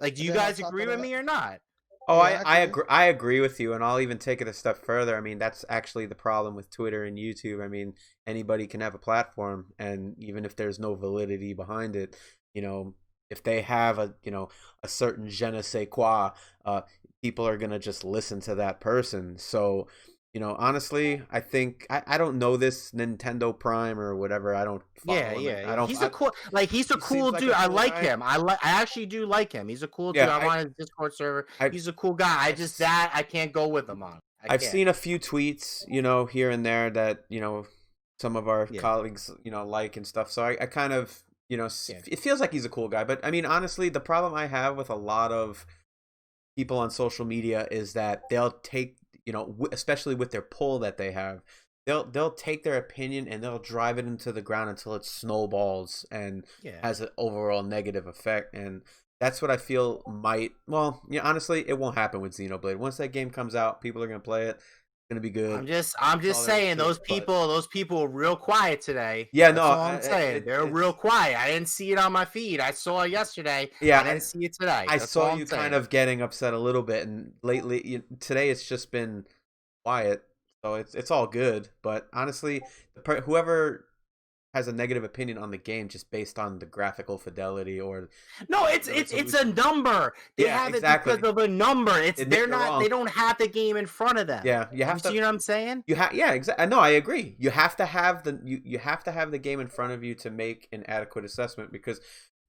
Do you guys agree with me or not? Oh, I agree with you, and I'll even take it a step further. I mean, that's actually the problem with Twitter and YouTube. I mean, anybody can have a platform, and even if there's no validity behind it, if they have a certain je ne sais quoi, people are gonna just listen to that person. So, honestly, I think I don't know this Nintendo Prime or whatever. I don't follow him. I don't. He's a cool dude. I like him. I actually do like him. He's a cool dude. I'm on his Discord server. He's a cool guy. I can't go with him on. I've seen a few tweets, here and there that some of our colleagues like and stuff. So I kind of it feels like he's a cool guy. But I mean, honestly, the problem I have with a lot of people on social media is that they'll take, especially with their poll that they have, they'll take their opinion and they'll drive it into the ground until it snowballs and has an overall negative effect. And that's what I feel might. Well, honestly, it won't happen with Xenoblade. Once that game comes out, people are gonna play it. It's gonna be good. I'm just saying those people were real quiet today. Yeah, that's all I'm saying. They're real quiet. I didn't see it on my feed. I saw it yesterday. Yeah, I didn't see it today. I saw you kind of getting upset a little bit, and lately today it's just been quiet. So it's all good. But honestly, whoever has a negative opinion on the game just based on the graphical fidelity or it's a number. They have exactly. it because of a number. They don't have the game in front of them. Yeah, you have to. You know what I'm saying? Exactly. No, I agree. You have to have the game in front of you to make an adequate assessment, because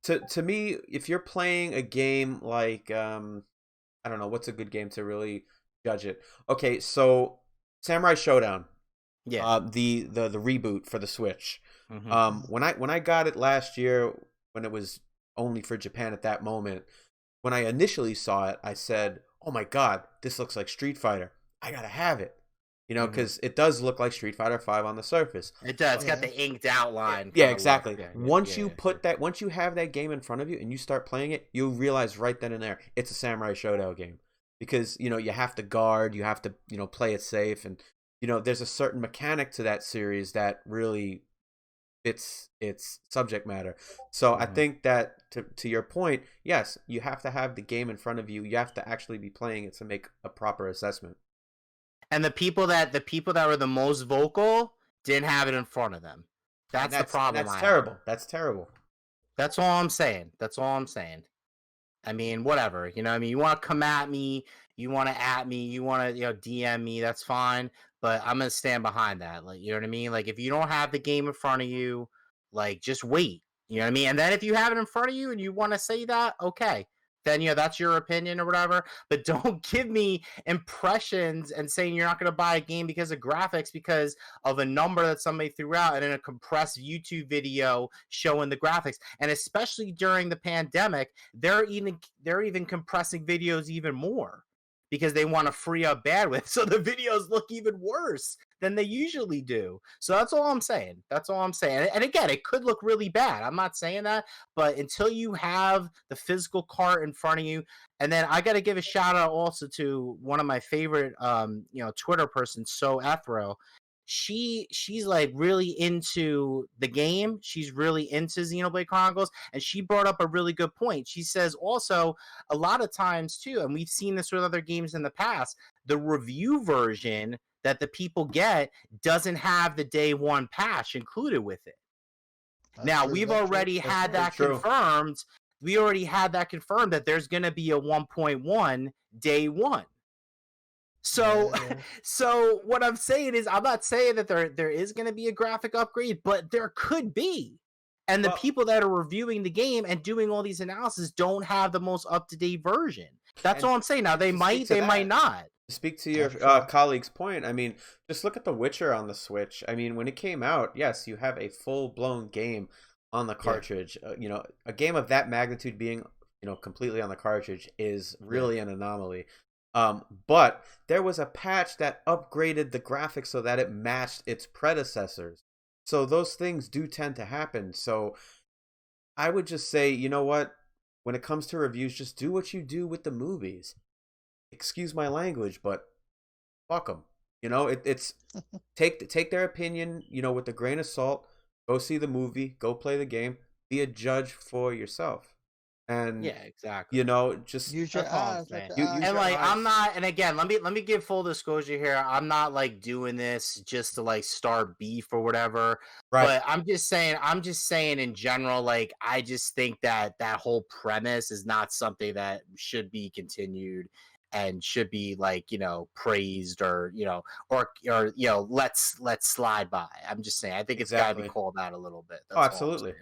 to me, if you're playing a game like I don't know, what's a good game to really judge it. Okay, so Samurai Showdown. Yeah. The reboot for the Switch. Mm-hmm. When I got it last year, when it was only for Japan at that moment, when I initially saw it, I said, "Oh my God, this looks like Street Fighter. I gotta have it." Because it does look like Street Fighter 5 on the surface. It does. It's got the inked outline. Yeah, exactly. Once you have that game in front of you and you start playing it, you'll realize right then and there it's a Samurai Showdown game, because you have to guard, you have to play it safe, and there's a certain mechanic to that series that really fits its subject matter. So I think that to your point, yes, you have to have the game in front of you. You have to actually be playing it to make a proper assessment. And the people that were the most vocal didn't have it in front of them. That's the problem. That's terrible. That's terrible. That's all I'm saying. I mean, whatever. You want to come at me, you want to at me, you want to DM me, that's fine. But I'm gonna stand behind that. You know what I mean? If you don't have the game in front of you, just wait. You know what I mean? And then if you have it in front of you and you want to say that, okay, then that's your opinion or whatever. But don't give me impressions and saying you're not gonna buy a game because of graphics, because of a number that somebody threw out and in a compressed YouTube video showing the graphics. And especially during the pandemic, they're even compressing videos even more, because they want to free up bandwidth, so the videos look even worse than they usually do. So that's all I'm saying. And again, it could look really bad. I'm not saying that, but until you have the physical cart in front of you, and then I got to give a shout out also to one of my favorite, Twitter persons, So Ethro. She's really into the game. She's really into Xenoblade Chronicles, and she brought up a really good point. She says also, a lot of times too, and we've seen this with other games in the past, the review version that the people get doesn't have the day one patch included with it. We've already had that confirmed. We already had that confirmed that there's going to be a 1.1 day one. So, so what I'm saying is, I'm not saying that there is going to be a graphic upgrade, but there could be. And the people that are reviewing the game and doing all these analysis don't have the most up-to-date version. That's all I'm saying. Now, they might not. To speak to your colleague's point, I mean, just look at The Witcher on the Switch. I mean, when it came out, yes, you have a full-blown game on the cartridge. You know, a game of that magnitude being, you know, completely on the cartridge is really an anomaly. But there was a patch that upgraded the graphics so that it matched its predecessors. So those things do tend to happen. So I would just say, you know what? When it comes to reviews, just do what you do with the movies. Excuse my language, but fuck them. You know, it's take their opinion, you know, with a grain of salt. Go see the movie. Go play the game. Be a judge for yourself. And yeah, exactly. You know, just use your eyes, man. And like, I'm not. And again, let me give full disclosure here. I'm not like doing this just to like start beef or whatever. Right. But I'm just saying in general, like, I just think that whole premise is not something that should be continued and should be like, you know, praised or, you know, or you know, let's slide by. I'm just saying, I think it's got to be called out a little bit. That's absolutely.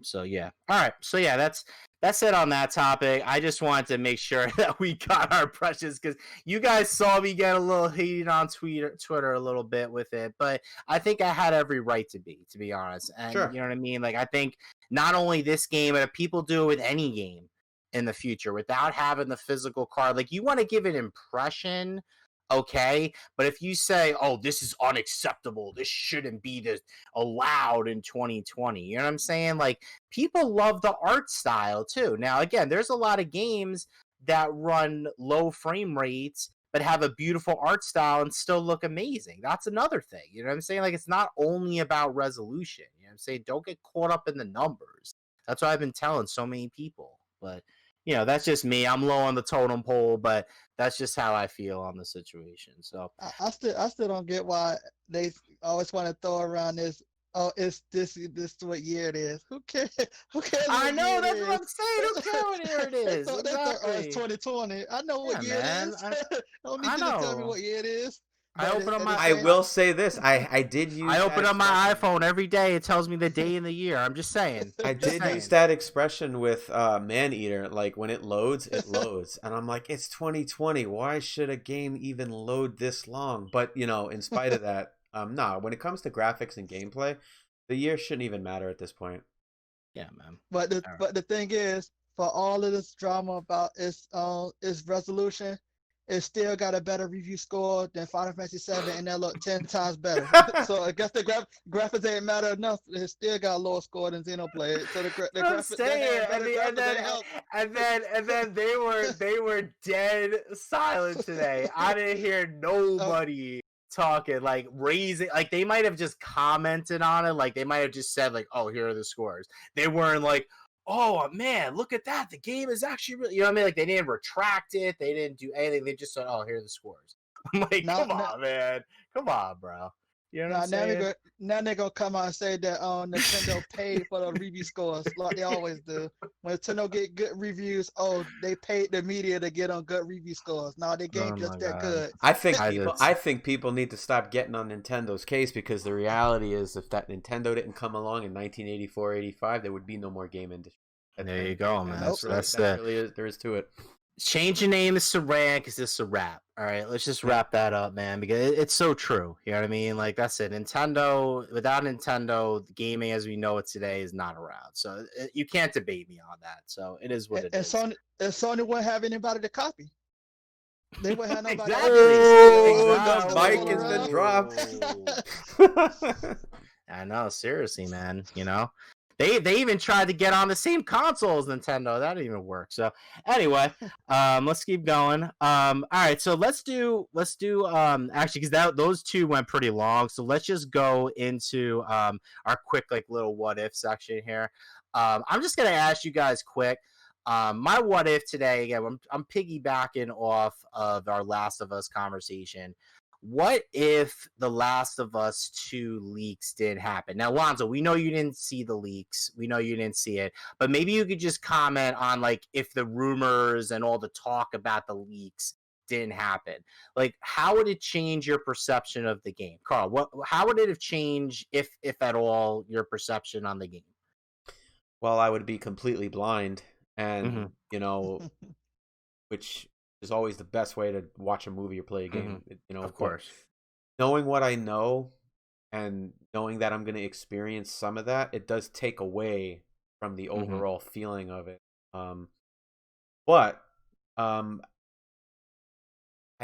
So yeah. All right. So yeah, that's it on that topic. I just wanted to make sure that we got our precious, because you guys saw me get a little heated on Twitter a little bit with it, but I think I had every right to be honest. And you know what I mean? Like, I think not only this game, but if people do it with any game in the future without having the physical card, like, you want to give an impression. Okay, but if you say, "Oh, this is unacceptable. This shouldn't be this allowed in 2020," you know what I'm saying? Like, people love the art style too. Now, again, there's a lot of games that run low frame rates but have a beautiful art style and still look amazing. That's another thing. You know what I'm saying? Like, it's not only about resolution. You know what I'm saying? Don't get caught up in the numbers. That's what I've been telling so many people. But, you know, that's just me. I'm low on the totem pole, but that's just how I feel on the situation. So I still don't get why they always want to throw around this. Oh, it's this what year it is? Who cares? Who cares? I know, that's what I'm saying. Who cares what year it is? Exactly. It's 2020. I know what year it is. Don't need you to tell me what year it is. I will say this. I did use. I open up my iPhone every day. It tells me the day and the year. I'm just saying. I did use that expression with Maneater. Like, when it loads, and I'm like, it's 2020. Why should a game even load this long? But, you know, in spite of that, no. When it comes to graphics and gameplay, the year shouldn't even matter at this point. Yeah, man. But the thing is, for all of this drama about its resolution, it still got a better review score than Final Fantasy VII, and that looked 10 times better. So I guess the graphics ain't matter enough. It still got a lower score than Xenoblade. So the graphics. And then they were dead silent today. I didn't hear nobody talking, like, raising, like, they might have just commented on it, like, they might have just said, like, oh, here are the scores. They weren't like, oh man, look at that, the game is actually really, you know what I mean? Like, they didn't retract it, they didn't do anything, they just said, oh, here are the scores. I'm like, come on, man, come on, bro. You know what I'm saying? Now they're gonna come out and say that Nintendo paid for the review scores like they always do. When Nintendo get good reviews, they paid the media to get on good review scores. Now the game just that good. I think people need to stop getting on Nintendo's case, because the reality is, if that Nintendo didn't come along in 1984, 85, there would be no more game industry. There you go, man. That's really there is to it. Change your name to Saran, because it's a wrap. All right, let's just wrap that up, man, because it's so true. You know what I mean? Like, that's it. Nintendo, without Nintendo, gaming as we know it today is not around. So you can't debate me on that. So it is what it is. And Sony wouldn't have anybody to copy. They wouldn't have nobody. The mic has been dropped. I know, seriously, man. You know, they even tried to get on the same console as Nintendo. That didn't even work. So anyway, let's keep going. All right, so let's do actually, because those two went pretty long. So let's just go into our quick, like, little what if section here. I'm just gonna ask you guys quick. My what if today, again, I'm piggybacking off of our Last of Us conversation. What if the Last of Us 2 leaks did happen? Now, Alonzo, we know you didn't see the leaks. We know you didn't see it. But maybe you could just comment on, like, if the rumors and all the talk about the leaks didn't happen. Like, how would it change your perception of the game, Karl? How would it have changed, if at all, your perception on the game? Well, I would be completely blind, and which is always the best way to watch a movie or play a game. Of course. Knowing what I know and knowing that I'm going to experience some of that, it does take away from the overall feeling of it. But I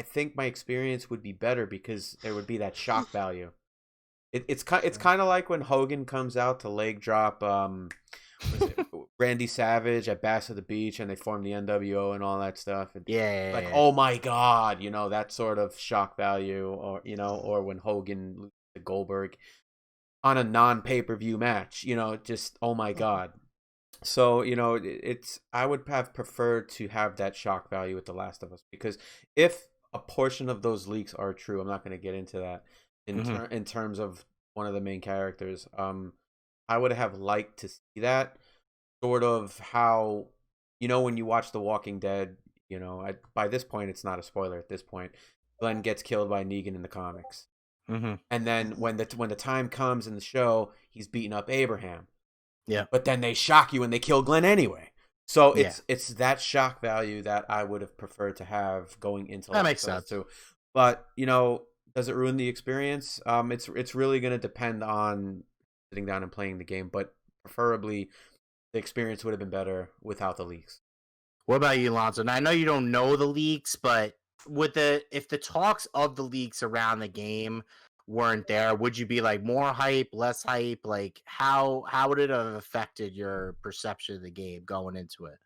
think my experience would be better because there would be that shock value. It's kind of like when Hogan comes out to leg drop Randy Savage at Bass at the Beach, and they form the NWO and all that stuff. And oh my God, that sort of shock value, or when Hogan loses to Goldberg on a non-pay-per-view match, just oh my God. So, I would have preferred to have that shock value with The Last of Us, because if a portion of those leaks are true, I'm not going to get into that in terms of one of the main characters. I would have liked to see that sort of how, when you watch The Walking Dead, by this point, it's not a spoiler at this point, Glenn gets killed by Negan in the comics. And then when the time comes in the show, he's beating up Abraham. Yeah. But then they shock you and they kill Glenn anyway. So it's that shock value that I would have preferred to have going into that makes sense too. But does it ruin the experience? It's really going to depend on sitting down and playing the game. But preferably, the experience would have been better without the leaks. What about you, Alonzo? Now, I know you don't know the leaks, but if the talks of the leaks around the game weren't there, would you be like more hype, less hype? Like, how would it have affected your perception of the game going into it?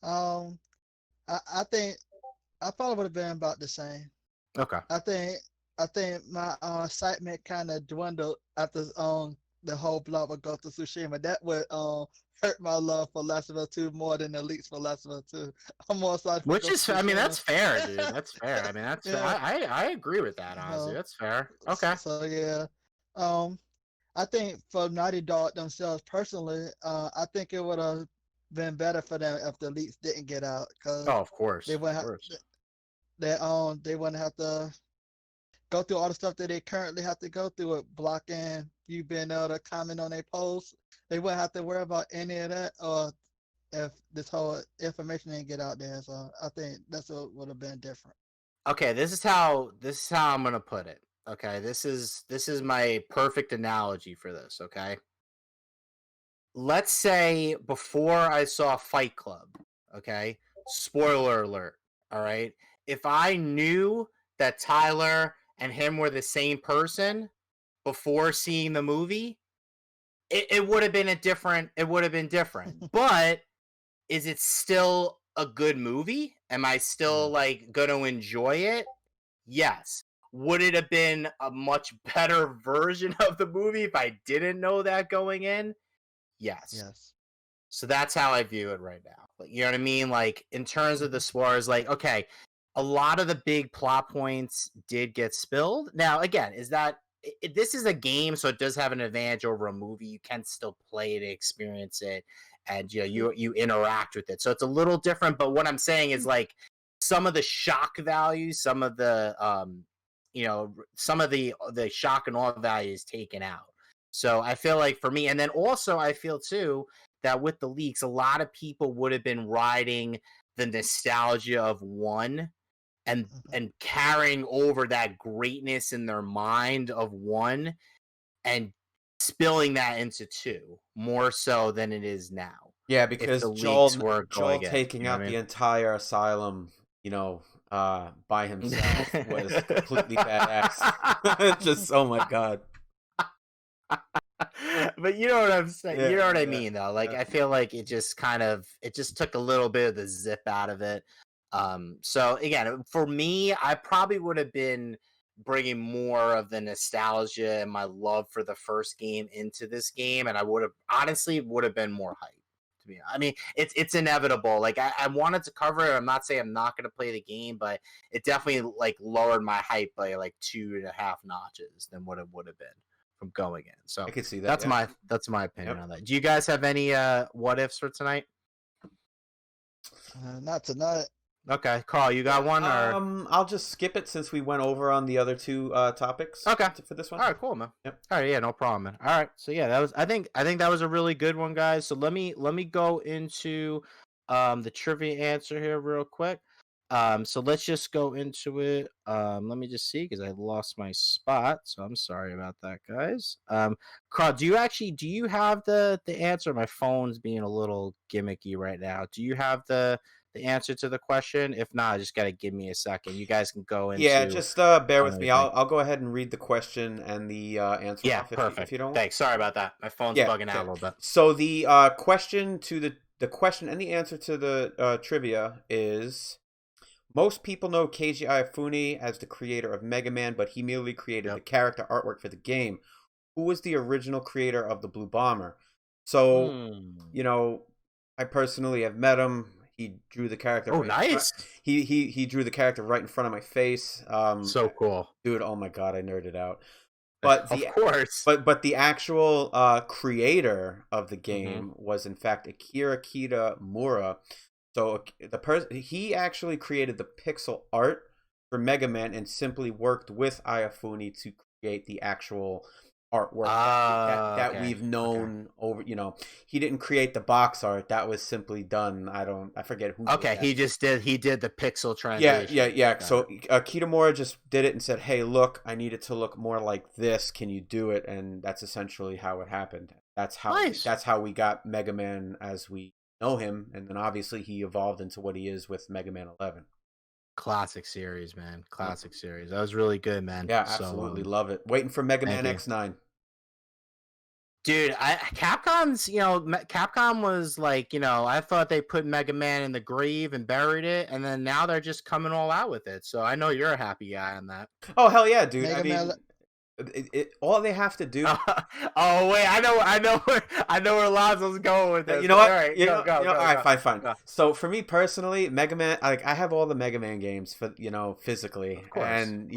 I think I probably would have been about the same. Okay. I think my excitement kind of dwindled after the whole block of Ghost of Tsushima. That would hurt my love for Last of Us 2 more than the leaks for Last of Us 2. I'm more excited. Which is, I mean, that's fair, dude. That's fair. I mean, that's fair. I agree with that, honestly. That's fair. Okay. So yeah, I think for Naughty Dog themselves personally, I think it would have been better for them if the leaks didn't get out. Cause of course. They wouldn't have to go through all the stuff that they currently have to go through with blocking you being able to comment on their posts. They wouldn't have to worry about any of that, or if this whole information didn't get out there. So I think that's what would have been different. Okay, this is how I'm gonna put it. Okay, this is my perfect analogy for this. Okay, let's say before I saw Fight Club. Okay, spoiler alert. All right, if I knew that Tyler and him were the same person before seeing the movie, it would have been different. It would have been different. But is it still a good movie? Am I still like going to enjoy it? Yes. Would it have been a much better version of the movie if I didn't know that going in? Yes. So that's how I view it right now. Like, you know what I mean? Like, in terms of the spoilers, like, okay, a lot of the big plot points did get spilled. Now, again, this is a game, so it does have an advantage over a movie. You can still play it, experience it, and you interact with it. So it's a little different. But what I'm saying is, like, some of the shock value, some of the some of the shock and awe value is taken out. So I feel like for me, and then also I feel too that with the leaks, a lot of people would have been riding the nostalgia of 1 and carrying over that greatness in their mind of 1 and spilling that into 2 more so than it is now. Yeah, because Joel taking out the entire asylum, by himself was completely badass. Just, oh my God. But you know what I'm saying? You know what I mean, though? Like, I feel like it just took a little bit of the zip out of it. So again, for me, I probably would have been bringing more of the nostalgia and my love for the first game into this game, and I would have been more hyped. To be honest, I mean, it's inevitable. Like, I wanted to cover it. I'm not saying I'm not going to play the game, but it definitely like lowered my hype by like 2.5 notches than what it would have been from going in. So I can see that. That's my opinion on that. Do you guys have any what ifs for tonight? Not tonight. Okay, Carl, you got one or? I'll just skip it since we went over on the other two topics. Okay, for this one. All right, cool, man. Yep. All right, yeah, no problem, man. All right, so yeah, that was. I think that was a really good one, guys. So let me go into the trivia answer here real quick. So let's just go into it. Let me just see because I lost my spot. So I'm sorry about that, guys. Carl, do you have the answer? My phone's being a little gimmicky right now. Do you have the answer to the question? If not, just gotta give me a second. You guys can go into. Yeah, just bear with me. I'll go ahead and read the question and the answer. Yeah, off perfect. If you don't. Thanks. Sorry about that. My phone's bugging out a little bit. So the question to the question and the answer to the trivia is: most people know Keiji Inafune as the creator of Mega Man, but he merely created the character artwork for the game. Who was the original creator of the Blue Bomber? So, you know, I personally have met him. He drew the character. Oh, nice. He drew the character right in front of my face. So cool, dude. Oh my god, I nerded out. But of course, but the actual creator of the game was in fact Akira Kitamura. So he actually created the pixel art for Mega Man and simply worked with Inafune to create the actual artwork that we've known over. You know, he didn't create the box art. That was simply done. I forget who. Okay, he did the pixel translation. Yeah. So Kitamura just did it and said, "Hey, look, I need it to look more like this. Can you do it?" And that's essentially how it happened. That's how we got Mega Man as we know him, and then obviously he evolved into what he is with Mega Man 11. Classic series, man. Classic series. That was really good, man. Yeah, absolutely love it. Waiting for Mega Man X9. Dude, Capcom was like, I thought they put Mega Man in the grave and buried it, and then now they're just coming all out with it. So I know you're a happy guy on that. Oh hell yeah, dude! All they have to do. Oh wait, I know where Alonzo's going with this. You know what? All right, go. All right, fine. Go. So for me personally, Mega Man, I have all the Mega Man games for physically, and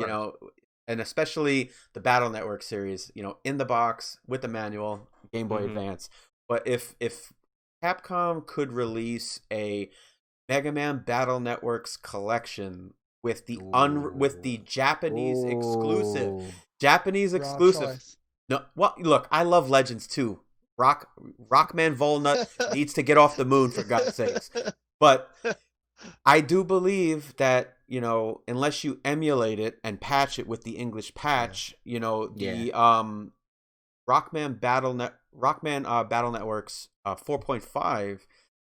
and especially the Battle Network series, in the box with the manual, Game Boy Advance. But if Capcom could release a Mega Man Battle Networks collection with the Japanese exclusive. No, well, look, I love Legends too. Rockman Volnut needs to get off the moon for God's sakes. But I do believe that unless you emulate it and patch it with the English patch, the Rockman Battle Networks 4.5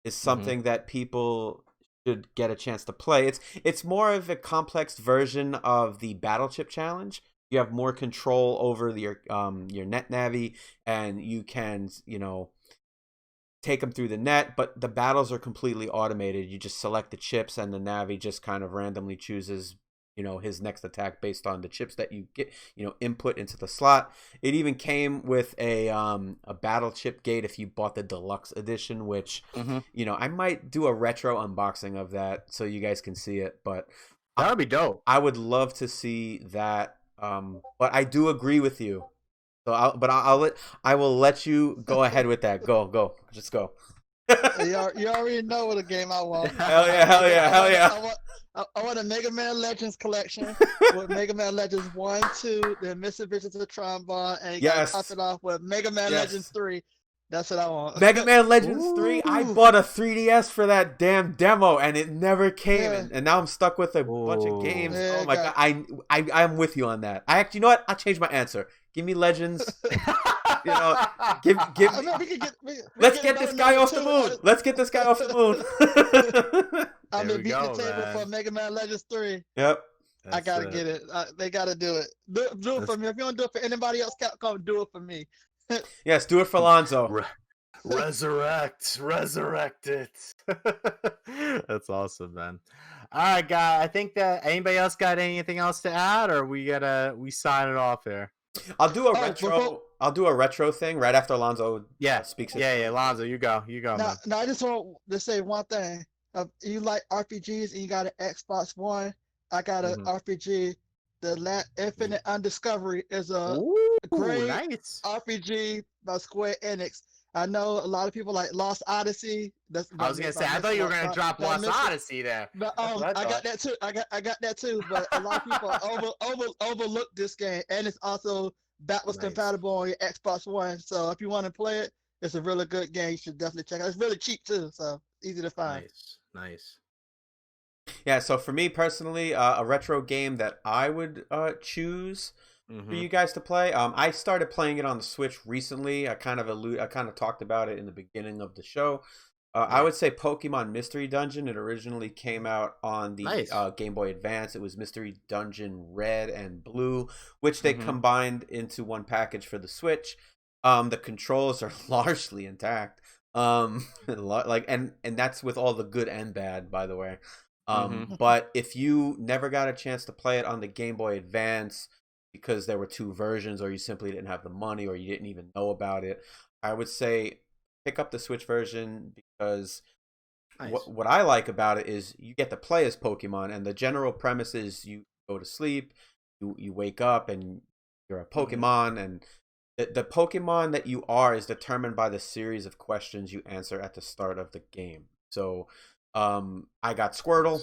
is something that people should get a chance to play. It's more of a complex version of the Battle Chip Challenge. You have more control over your net navi, and you can take them through the net. But the battles are completely automated. You just select the chips, and the navi just kind of randomly chooses his next attack based on the chips that you get input into the slot. It even came with a battle chip gate if you bought the deluxe edition, which I might do a retro unboxing of that so you guys can see it. But that would be dope. I would love to see that. But I do agree with you. So I will let you go ahead with that. Go, just go. You already know what a game I want. Hell yeah. I want a Mega Man Legends collection with Mega Man Legends 1, 2, then Mr. Visions of the Trombone, and you gotta top it off with Mega Man Legends 3. That's what I want. Mega Man Legends 3, I bought a 3DS for that damn demo, and it never came. And now I'm stuck with a bunch of games. Yeah, oh my god, I'm with you on that. You know what? I'll change my answer. Give me Legends. Let's get this guy off the moon. Let's get this guy off the moon. I'm gonna beat the table for Mega Man Legends 3. Yep. I gotta get it. They gotta do it. Do it for me. If you don't do it for anybody else, Capcom, do it for me. Yes, do it for Alonzo. Resurrect it. That's awesome, man. All right, guys. I think that anybody else got anything else to add, or we sign it off here. I'll do a retro. I'll do a retro thing right after Alonzo speaks. Yeah, Alonzo, you go, man. Now, I just want to say one thing. You like RPGs and you got an Xbox One. I got an RPG. The Infinite Undiscovery is a great RPG by Square Enix. I know a lot of people like Lost Odyssey. I was gonna say, I thought you were gonna drop Lost Odyssey there. But I got that too. I got that too. But a lot of people overlook this game, and it's also backwards compatible on your Xbox One. So if you want to play it, it's a really good game. You should definitely check it out. It's really cheap too, so easy to find. Nice. Yeah, so for me personally, a retro game that I would choose for you guys to play. I started playing it on the Switch recently. I kind of talked about it in the beginning of the show. I would say Pokemon Mystery Dungeon. It originally came out on the Game Boy Advance. It was Mystery Dungeon Red and Blue, which they combined into one package for the Switch. The controls are largely intact. And that's with all the good and bad, by the way. But if you never got a chance to play it on the Game Boy Advance because there were two versions, or you simply didn't have the money, or you didn't even know about it, I would say pick up the Switch version, because what I like about it is you get to play as Pokemon, and the general premise is you go to sleep, you wake up, and you're a Pokemon, and the Pokemon that you are is determined by the series of questions you answer at the start of the game. So I got Squirtle.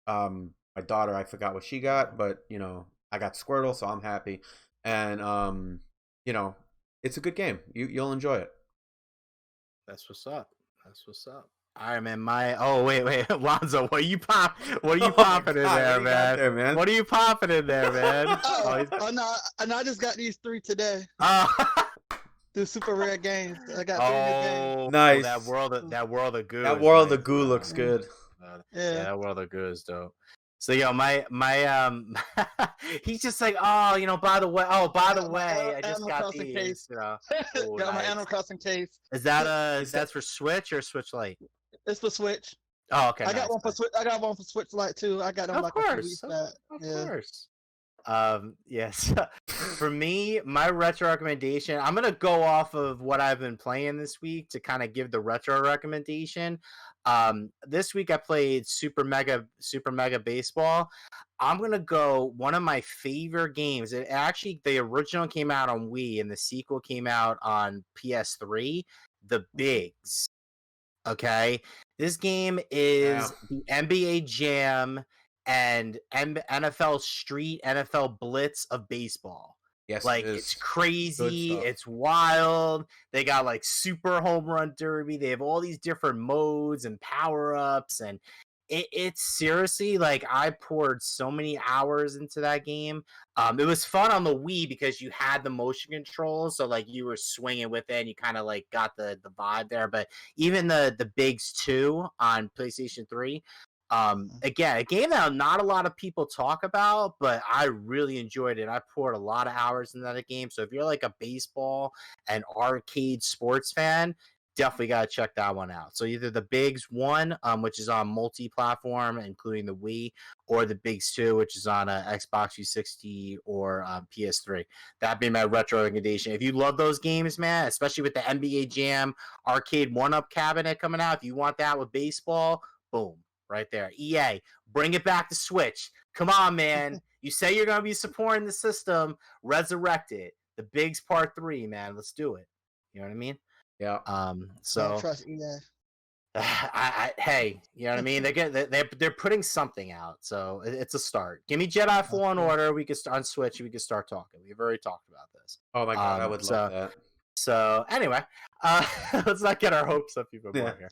My daughter, I forgot what she got, but I got Squirtle, so I'm happy. And it's a good game. You'll enjoy it. That's what's up. All right, man. Wait, Alonzo, what are you popping in there, man? What are you popping in there, man? No, I just got these 3 today. The super rare games. I got 3 new games. Nice. That world of goo. That world of goo looks good. Yeah, that world of goo is dope. So my he's just like, by the way, I just got these. Case. Got my Animal Crossing case. Is that's for Switch or Switch Lite? It's for Switch. Oh, okay. I got one for Switch. I got one for Switch Lite too. I got them like a few weeks back. Of course. Yes. For me, my retro recommendation, I'm gonna go off of what I've been playing this week to kind of give the retro recommendation. This week I played Super Mega Baseball. I'm gonna go one of my favorite games. It actually, the original came out on Wii and the sequel came out on PS3. The Bigs. Okay, this game is the NBA Jam and NFL Street, NFL Blitz of baseball. Yes, it's crazy, it's wild. They got like super home run derby. They have all these different modes and power ups, and it's seriously like I poured so many hours into that game. It was fun on the Wii because you had the motion controls, so like you were swinging with it, and you kind of like got the vibe there. But even the Bigs 2 on PlayStation 3. Again, a game that not a lot of people talk about, but I really enjoyed it. I poured a lot of hours into that game. So if you're like a baseball and arcade sports fan, definitely got to check that one out. So either the Bigs 1, which is on multi-platform, including the Wii, or the Bigs 2, which is on Xbox 360 or PS3. That'd be my retro recommendation. If you love those games, man, especially with the NBA Jam arcade 1-up cabinet coming out, if you want that with baseball, boom. Right there. EA, bring it back to Switch. Come on, man. You say you're going to be supporting the system. Resurrect it. The Bigs Part 3, man. Let's do it. You know what I mean? Yeah. So I trust EA. Hey, you know what I mean? They're putting something out, so it's a start. Give me Jedi Fallen Order. We can start on Switch. We can start talking. We've already talked about this. Oh my god, I would love that. So anyway, let's not get our hopes up even more here.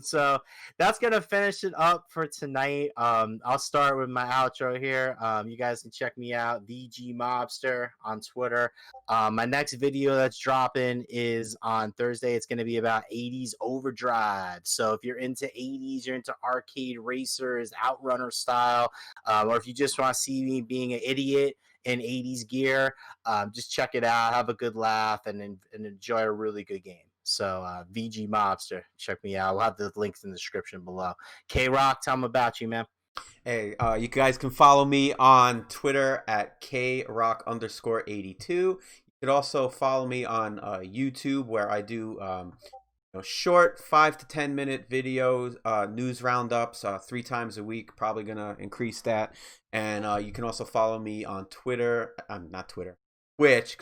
So that's gonna finish it up for tonight. I'll start with my outro here. You guys can check me out, VG Mobster on Twitter. My next video that's dropping is on Thursday. It's gonna be about 80s Overdrive. So if you're into 80s, you're into arcade racers, Outrunner style, or if you just want to see me being an idiot in 80s gear, just check it out, have a good laugh, and enjoy a really good game. So VG Mobster, check me out. We'll have the links in the description below. K-Rock, tell them about you, man. Hey, you guys can follow me on Twitter at KRock_82. You could also follow me on YouTube, where I do short 5 to 10 minute videos, news roundups 3 times a week. Probably gonna increase that. And you can also follow me on Twitter. Not Twitter. Twitch,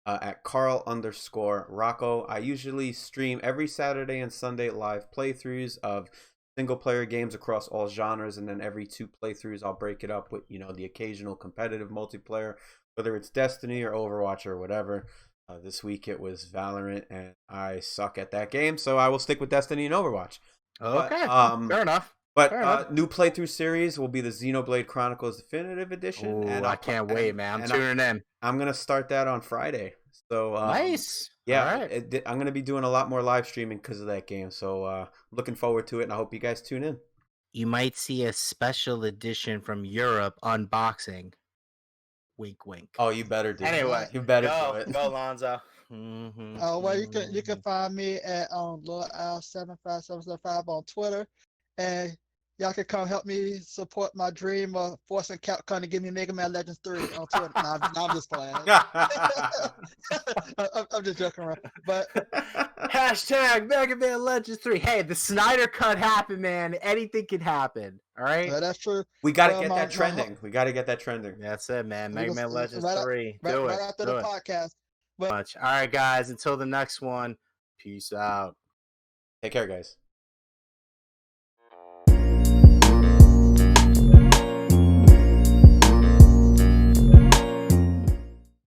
at Karl_Rocco. I usually stream every Saturday and Sunday live playthroughs of single-player games across all genres, and then every 2 playthroughs I'll break it up with, the occasional competitive multiplayer, whether it's Destiny or Overwatch or whatever. This week it was Valorant, and I suck at that game, so I will stick with Destiny and Overwatch. Okay, fair enough. But new playthrough series will be the Xenoblade Chronicles Definitive Edition. Ooh, and I can't wait, man. I'm tuning in. I'm going to start that on Friday. So nice. Yeah, I'm going to be doing a lot more live streaming because of that game. So looking forward to it, and I hope you guys tune in. You might see a special edition from Europe unboxing. Wink, wink. Oh, you better do anyway, it. You better do it. Go, Alonzo. Well, you can find me at Lord Al 75775 on Twitter, and y'all can come help me support my dream of forcing Capcom to give me Mega Man Legends 3 on Twitter. No, I'm just playing. I'm just joking around. But hashtag Mega Man Legends 3. Hey, the Snyder Cut happened, man. Anything can happen. All right. Yeah, that's true. We got to get that trending. We got to get that trending. That's it, man. Mega Man Legends 3. Right after the podcast. All right, guys. Until the next one. Peace out. Take care, guys.